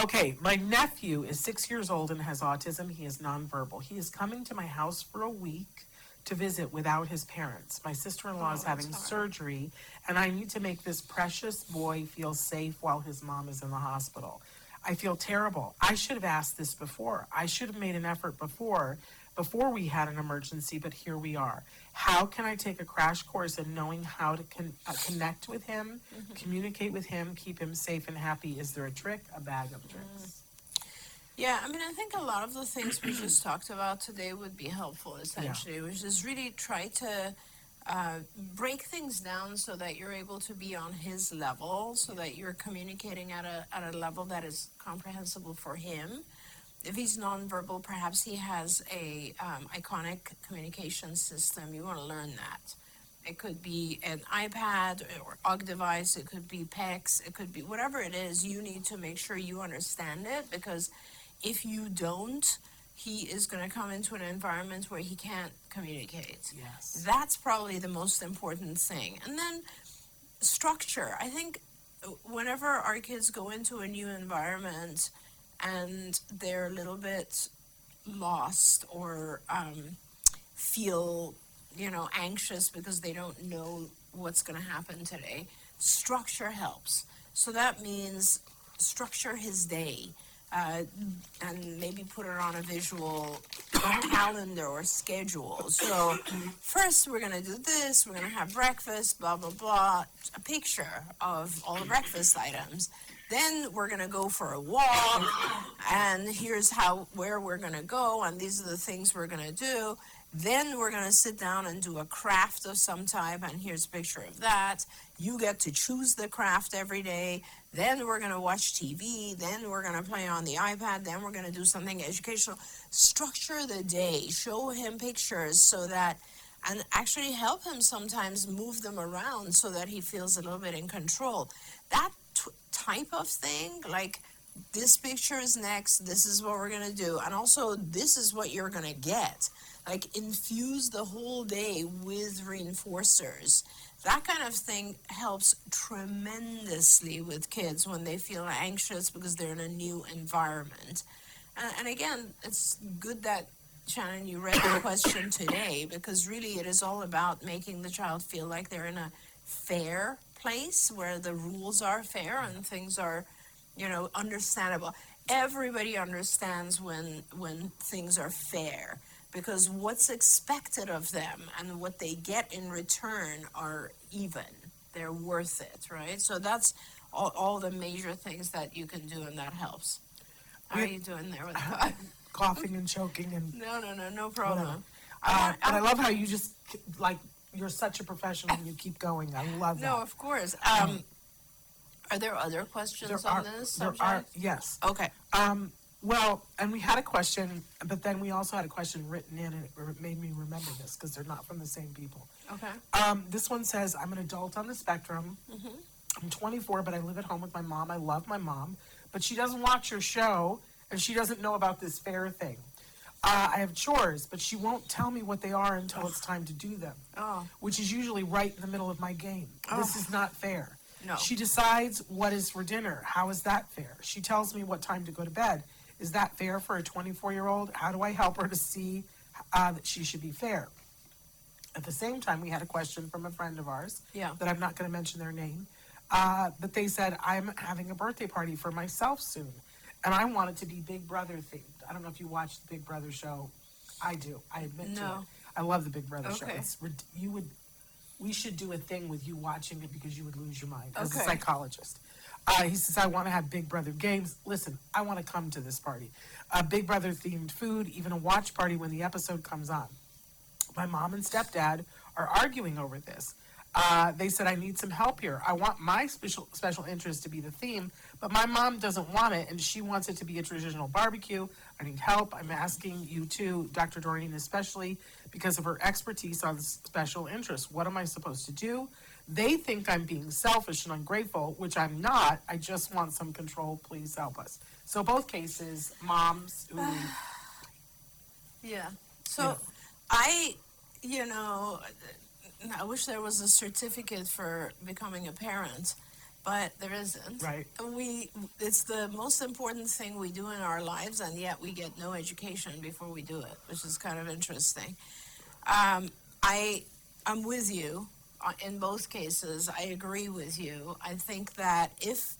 Speaker 5: Okay, my nephew is 6 years old and has autism. He is nonverbal. He is coming to my house for a week to visit without his parents. My sister-in-law is having surgery, and I need to make this precious boy feel safe while his mom is in the hospital. I feel terrible. I should have asked this before. I should have made an effort before we had an emergency, but here we are. How can I take a crash course in knowing how to connect with him, communicate with him, keep him safe and happy? Is there a trick? A bag of tricks?
Speaker 4: Yeah, I mean, I think a lot of the things we just talked about today would be helpful, essentially, which is really try to break things down so that you're able to be on his level, so that you're communicating at a level that is comprehensible for him. If he's nonverbal, perhaps he has a iconic communication system. You want to learn that. It could be an iPad or OG device. It could be PECs. It could be whatever it is. You need to make sure you understand it, because if you don't, he is going to come into an environment where he can't communicate.
Speaker 5: Yes.
Speaker 4: That's probably the most important thing. And then structure. I think whenever our kids go into a new environment and they're a little bit lost or feel, anxious because they don't know what's going to happen today, structure helps. So that means structure his day. And maybe put it on a visual calendar or schedule. So first we're going to do this, we're going to have breakfast, blah, blah, blah, a picture of all the breakfast items. Then we're going to go for a walk, and here's where we're going to go, and these are the things we're going to do. Then we're going to sit down and do a craft of some type, and here's a picture of that. You get to choose the craft every day. Then we're going to watch TV. Then we're going to play on the iPad. Then we're going to do something educational. Structure the day. Show him pictures so that, and actually help him sometimes move them around so that he feels a little bit in control. That type of thing, like this picture is next, this is what we're going to do, and also this is what you're going to get. Like infuse the whole day with reinforcers. That kind of thing helps tremendously with kids when they feel anxious because they're in a new environment. And again, it's good that, Shannon, you read the question today, because really it is all about making the child feel like they're in a fair place where the rules are fair and things are, understandable. Everybody understands when things are fair, because what's expected of them and what they get in return are even. They're worth it, right? So that's all the major things that you can do, and that helps. How are you doing there with the
Speaker 5: Coughing and choking and
Speaker 4: No problem.
Speaker 5: whatever. But I love how you just, like, you're such a professional and you keep going. I love that.
Speaker 4: No, of course. Are there other questions on this subject?
Speaker 5: Yes.
Speaker 4: Okay.
Speaker 5: Well, and we had a question, but then we also had a question written in, and it made me remember this because they're not from the same people.
Speaker 4: Okay.
Speaker 5: This one says, I'm an adult on the spectrum. I'm 24, but I live at home with my mom. I love my mom, but she doesn't watch your show, and she doesn't know about this fair thing. I have chores, but she won't tell me what they are until it's time to do them, which is usually right in the middle of my game. This is not fair.
Speaker 4: No.
Speaker 5: She decides what is for dinner. How is that fair? She tells me what time to go to bed. Is that fair for a 24-year-old? How do I help her to see that she should be fair? At the same time, we had a question from a friend of ours that I'm not going to mention their name, but they said, I'm having a birthday party for myself soon, and I want it to be Big Brother themed. I don't know if you watch the Big Brother show. I do. I admit to it. I love the Big Brother show. We should do a thing with you watching it because you would lose your mind as a psychologist. He says, I want to have Big Brother games. Listen, I want to come to this party. Big Brother themed food, even a watch party when the episode comes on. My mom and stepdad are arguing over this. They said, I need some help here. I want my special interest to be the theme, but my mom doesn't want it, and she wants it to be a traditional barbecue. I need help. I'm asking you too, Dr. Doreen, especially because of her expertise on special interests. What am I supposed to do? They think I'm being selfish and ungrateful, which I'm not. I just want some control. Please help us. So both cases, moms who...
Speaker 4: Yeah. So I wish there was a certificate for becoming a parent, but there isn't.
Speaker 5: Right.
Speaker 4: It's the most important thing we do in our lives, and yet we get no education before we do it, which is kind of interesting. I'm with you in both cases. I agree with you. I think that if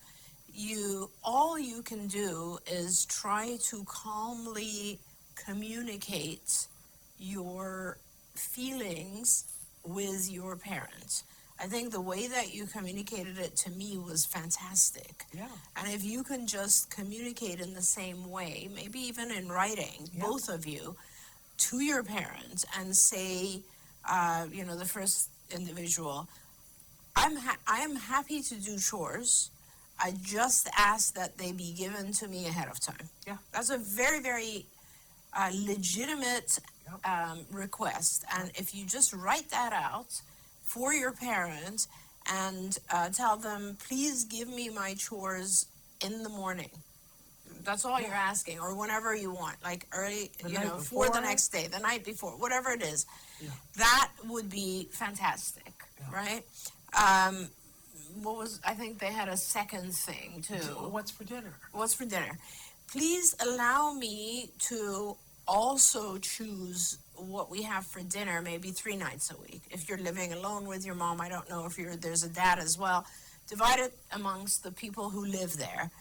Speaker 4: all you can do is try to calmly communicate your feelings with your parents. I think the way that you communicated it to me was fantastic.
Speaker 5: Yeah.
Speaker 4: And if you can just communicate in the same way, maybe even in writing, both of you, to your parents and say, the first individual, I am happy to do chores. I just ask that they be given to me ahead of time.
Speaker 5: Yeah.
Speaker 4: That's a very, very legitimate request. And if you just write that out for your parents and tell them, please give me my chores in the morning. That's all you're asking, or whenever you want, like early, for the next day, the night before, whatever it is. Yeah. That would be fantastic, right? I think they had a second thing too.
Speaker 5: What's for dinner?
Speaker 4: What's for dinner? Please allow me to also choose what we have for dinner, maybe 3 nights a week. If you're living alone with your mom, I don't know if there's a dad as well. Divide it amongst the people who live there.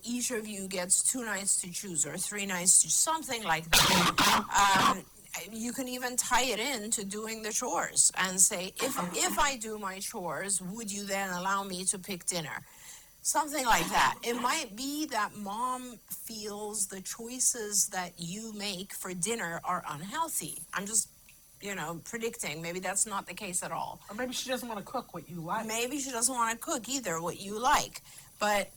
Speaker 4: Each of you gets 2 nights to choose, or 3 nights to something like that. You can even tie it in to doing the chores and say, if I do my chores, would you then allow me to pick dinner? Something like that. It might be that mom feels the choices that you make for dinner are unhealthy. I'm just, predicting. Maybe that's not the case at all.
Speaker 5: Or maybe she doesn't want to cook what you like.
Speaker 4: Maybe she doesn't want to cook either what you like. But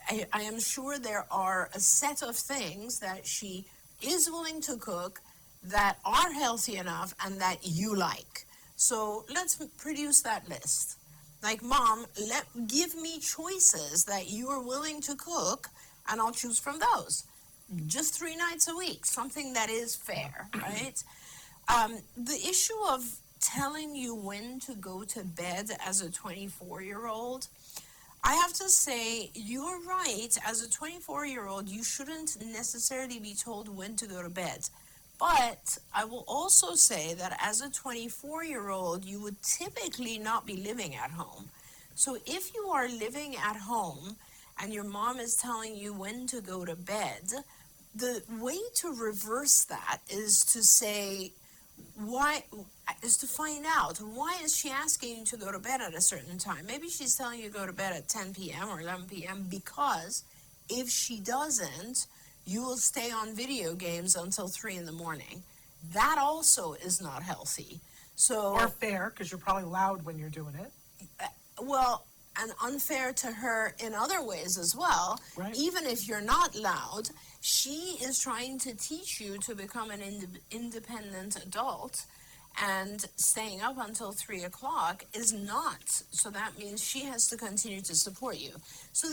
Speaker 4: I am sure there are a set of things that she is willing to cook that are healthy enough and that you like. So let's produce that list. Like, Mom, give me choices that you are willing to cook, and I'll choose from those. Just 3 nights a week, something that is fair, right? The issue of telling you when to go to bed as a 24-year-old, I have to say, you're right. As a 24-year-old, you shouldn't necessarily be told when to go to bed. But I will also say that as a 24-year-old, you would typically not be living at home. So if you are living at home and your mom is telling you when to go to bed, the way to reverse that is to say, to find out, why is she asking you to go to bed at a certain time? Maybe she's telling you to go to bed at 10 p.m. or 11 p.m. because if she doesn't, you will stay on video games until 3 in the morning. that also is not healthy. So,
Speaker 5: Or fair, because you're probably loud when you're doing it.
Speaker 4: well, and unfair to her in other ways as well.
Speaker 5: Right.
Speaker 4: Even if you're not loud, she is trying to teach you to become an independent adult, and staying up until 3 o'clock is not. So that means she has to continue to support you. So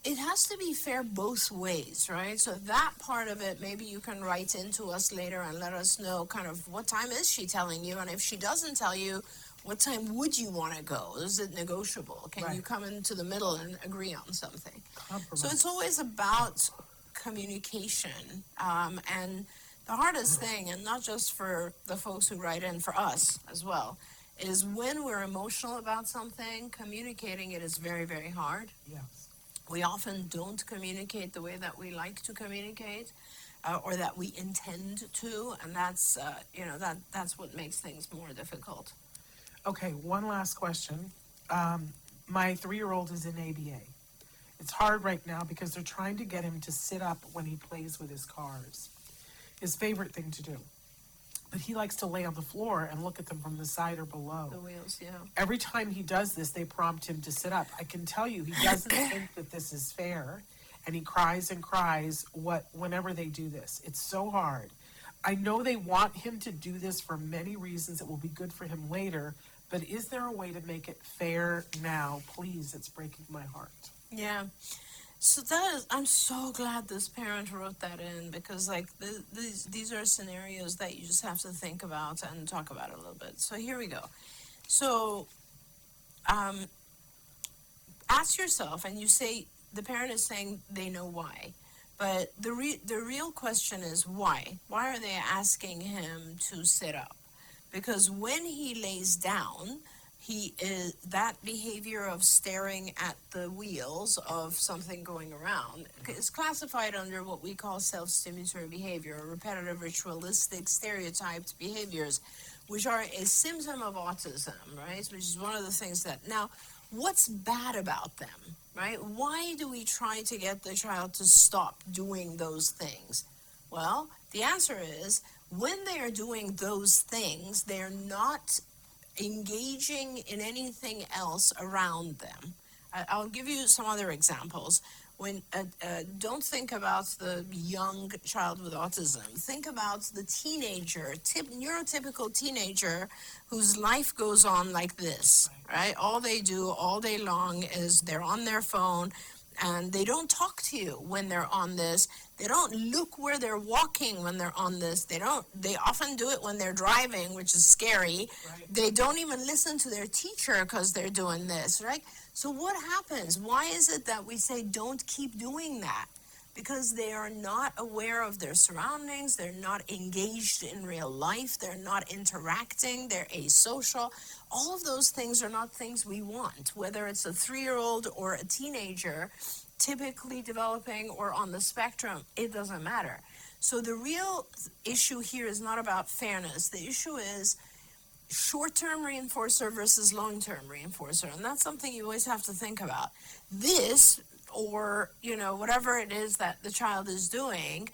Speaker 4: it has to be fair both ways, right? So that part of it, maybe you can write into us later and let us know kind of what time is she telling you, and if she doesn't tell you, what time would you want to go? Is it negotiable? Can you come into the middle and agree on something?
Speaker 5: Compromise.
Speaker 4: So it's always about communication, and the hardest thing, and not just for the folks who write in, for us as well, is when we're emotional about something, communicating it is very, very hard.
Speaker 5: Yes.
Speaker 4: We often don't communicate the way that we like to communicate, or that we intend to, and that's that's what makes things more difficult.
Speaker 5: Okay, one last question. My 3-year-old is in ABA. It's hard right now because they're trying to get him to sit up when he plays with his cars. His favorite thing to do. But he likes to lay on the floor and look at them from the side or below.
Speaker 4: The wheels, yeah.
Speaker 5: Every time he does this, they prompt him to sit up. I can tell you, he doesn't think that this is fair, and he cries and cries whenever they do this. It's so hard. I know they want him to do this for many reasons. It will be good for him later, but is there a way to make it fair now? Please, it's breaking my heart.
Speaker 4: Yeah. So I'm so glad this parent wrote that in, because like these are scenarios that you just have to think about and talk about a little bit. So here we go. So ask yourself, and you say, the parent is saying they know why, but the real question is why? Why are they asking him to sit up? Because when he lays down, that behavior of staring at the wheels of something going around is classified under what we call self-stimulatory behavior, or repetitive, ritualistic, stereotyped behaviors, which are a symptom of autism, right? Which is one of the things that, now, what's bad about them, right? Why do we try to get the child to stop doing those things? Well, the answer is, when they are doing those things, they're not engaging in anything else around them. I'll give you some other examples. When don't think about the young child with autism. Think about the teenager, neurotypical teenager, whose life goes on like this, right? All they do all day long is they're on their phone, and they don't talk to you when they're on this. They don't look where they're walking when they're on this. They often do it when they're driving, which is scary. Right. They don't even listen to their teacher because they're doing this, right? So what happens? Why is it that we say don't keep doing that? Because they are not aware of their surroundings. They're not engaged in real life. They're not interacting. They're asocial. All of those things are not things we want, whether it's a 3-year-old or a teenager, typically developing or on the spectrum, it doesn't matter. So the real issue here is not about fairness. The issue is short-term reinforcer versus long-term reinforcer, and that's something you always have to think about. This, or whatever it is that the child is doing,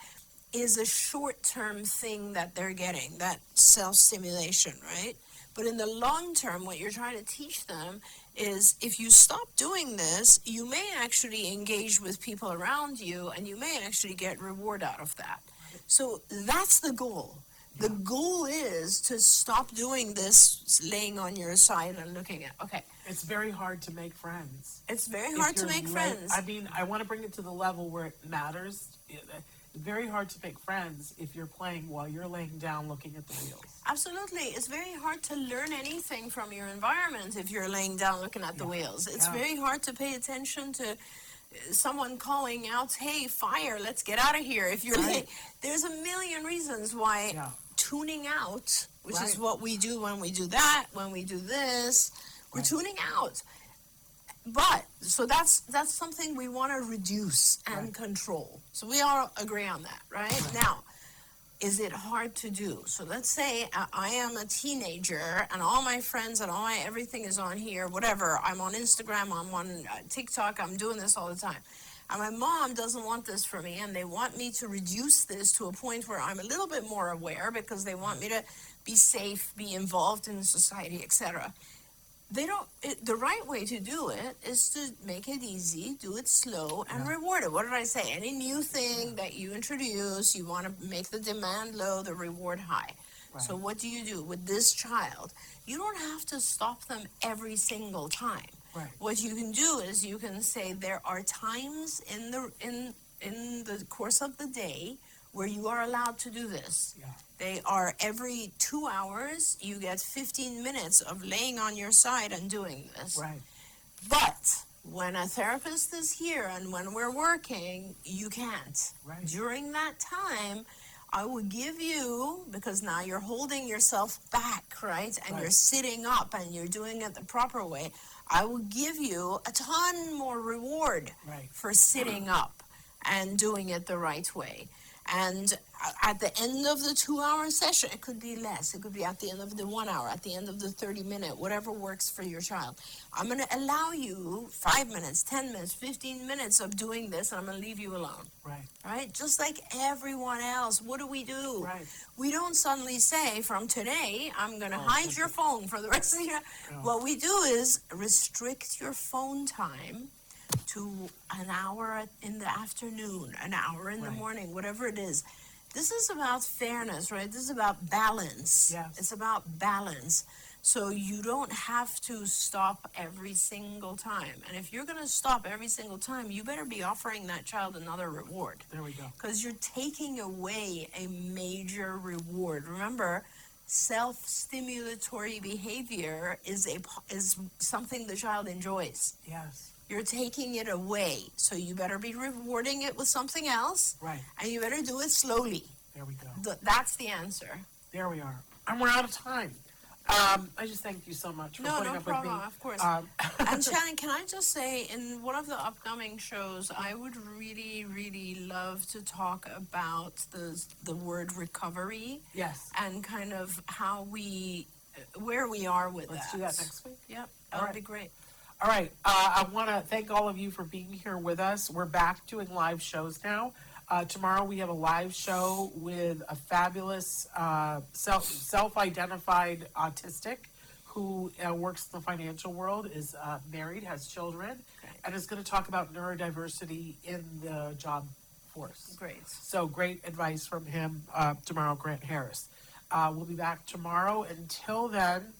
Speaker 4: is a short-term thing that they're getting, that self-stimulation, right? But in the long term, what you're trying to teach them is, if you stop doing this, you may actually engage with people around you, and you may actually get reward out of that. So that's the goal. The goal is to stop doing this, laying on your side and looking at, okay.
Speaker 5: It's very hard to make friends.
Speaker 4: It's very hard to make friends.
Speaker 5: I mean, I want to bring it to the level where it matters. It's very hard to make friends if you're playing while you're laying down looking at the wheels.
Speaker 4: Absolutely. It's very hard to learn anything from your environment if you're laying down looking at the wheels. It's very hard to pay attention to someone calling out, hey, fire, let's get out of here. If you're there's a million reasons why tuning out, which is what we do when we do that, when we do this, we're tuning out. But, so that's something we want to reduce and control. So we all agree on that, right? Now, is it hard to do? So let's say I am a teenager, and all my friends and everything is on here, whatever. I'm on Instagram, I'm on TikTok, I'm doing this all the time. And my mom doesn't want this for me, and they want me to reduce this to a point where I'm a little bit more aware because they want me to be safe, be involved in society, etc. They don't, the right way to do it is to make it easy, do it slow, and reward it. What did I say? Any new thing that you introduce, you want to make the demand low, the reward high. Right. So what do you do with this child? You don't have to stop them every single time. Right. What you can do is you can say there are times in the course of the day where you are allowed to do this. Yeah. They are every 2 hours, you get 15 minutes of laying on your side and doing this. Right. But when a therapist is here and when we're working, you can't. Right. During that time, I will give you, because now you're holding yourself back, right? And you're sitting up and you're doing it the proper way. I will give you a ton more reward for sitting up and doing it the right way. And at the end of the 2 hour session, it could be less. It could be at the end of the 1 hour, at the end of the 30-minute, whatever works for your child. I'm going to allow you 5 minutes, 10 minutes, 15 minutes of doing this, and I'm going to leave you alone. Right. Right? Just like everyone else. What do? Right. We don't suddenly say, from today, I'm going to hide your phone for the rest of the year. No. What we do is restrict your phone time to an hour in the afternoon, an hour in the morning, whatever it is. This is about fairness, right? This is about balance. Yes. It's about balance. So you don't have to stop every single time. And if you're going to stop every single time, you better be offering that child another reward. There we go. Because you're taking away a major reward. Remember, self-stimulatory behavior is something the child enjoys. Yes. You're taking it away, so you better be rewarding it with something else. Right. And you better do it slowly. There we go. That's the answer. There we are. And we're out of time. I just thank you so much for putting up with me. Of course. And Shannon, can I just say, in one of the upcoming shows, I would really, really love to talk about the word recovery. Yes. And kind of where we are with that. Let's do that next week. Yep. That would be great. All right. I want to thank all of you for being here with us. We're back doing live shows now. Tomorrow we have a live show with a fabulous self-identified autistic who works in the financial world, is married, has children, and is going to talk about neurodiversity in the job force. Great. So great advice from him tomorrow, Grant Harris. We'll be back tomorrow. Until then,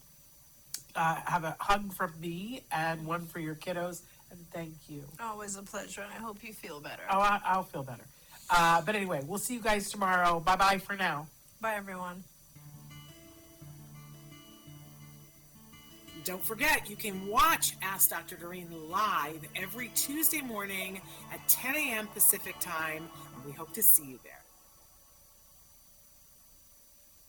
Speaker 4: have a hug from me and one for your kiddos, and thank you. Always a pleasure, and I hope you feel better. Oh, I'll feel better. But anyway, we'll see you guys tomorrow. Bye-bye for now. Bye, everyone. Don't forget, you can watch Ask Dr. Doreen live every Tuesday morning at 10 a.m. Pacific time, and we hope to see you there.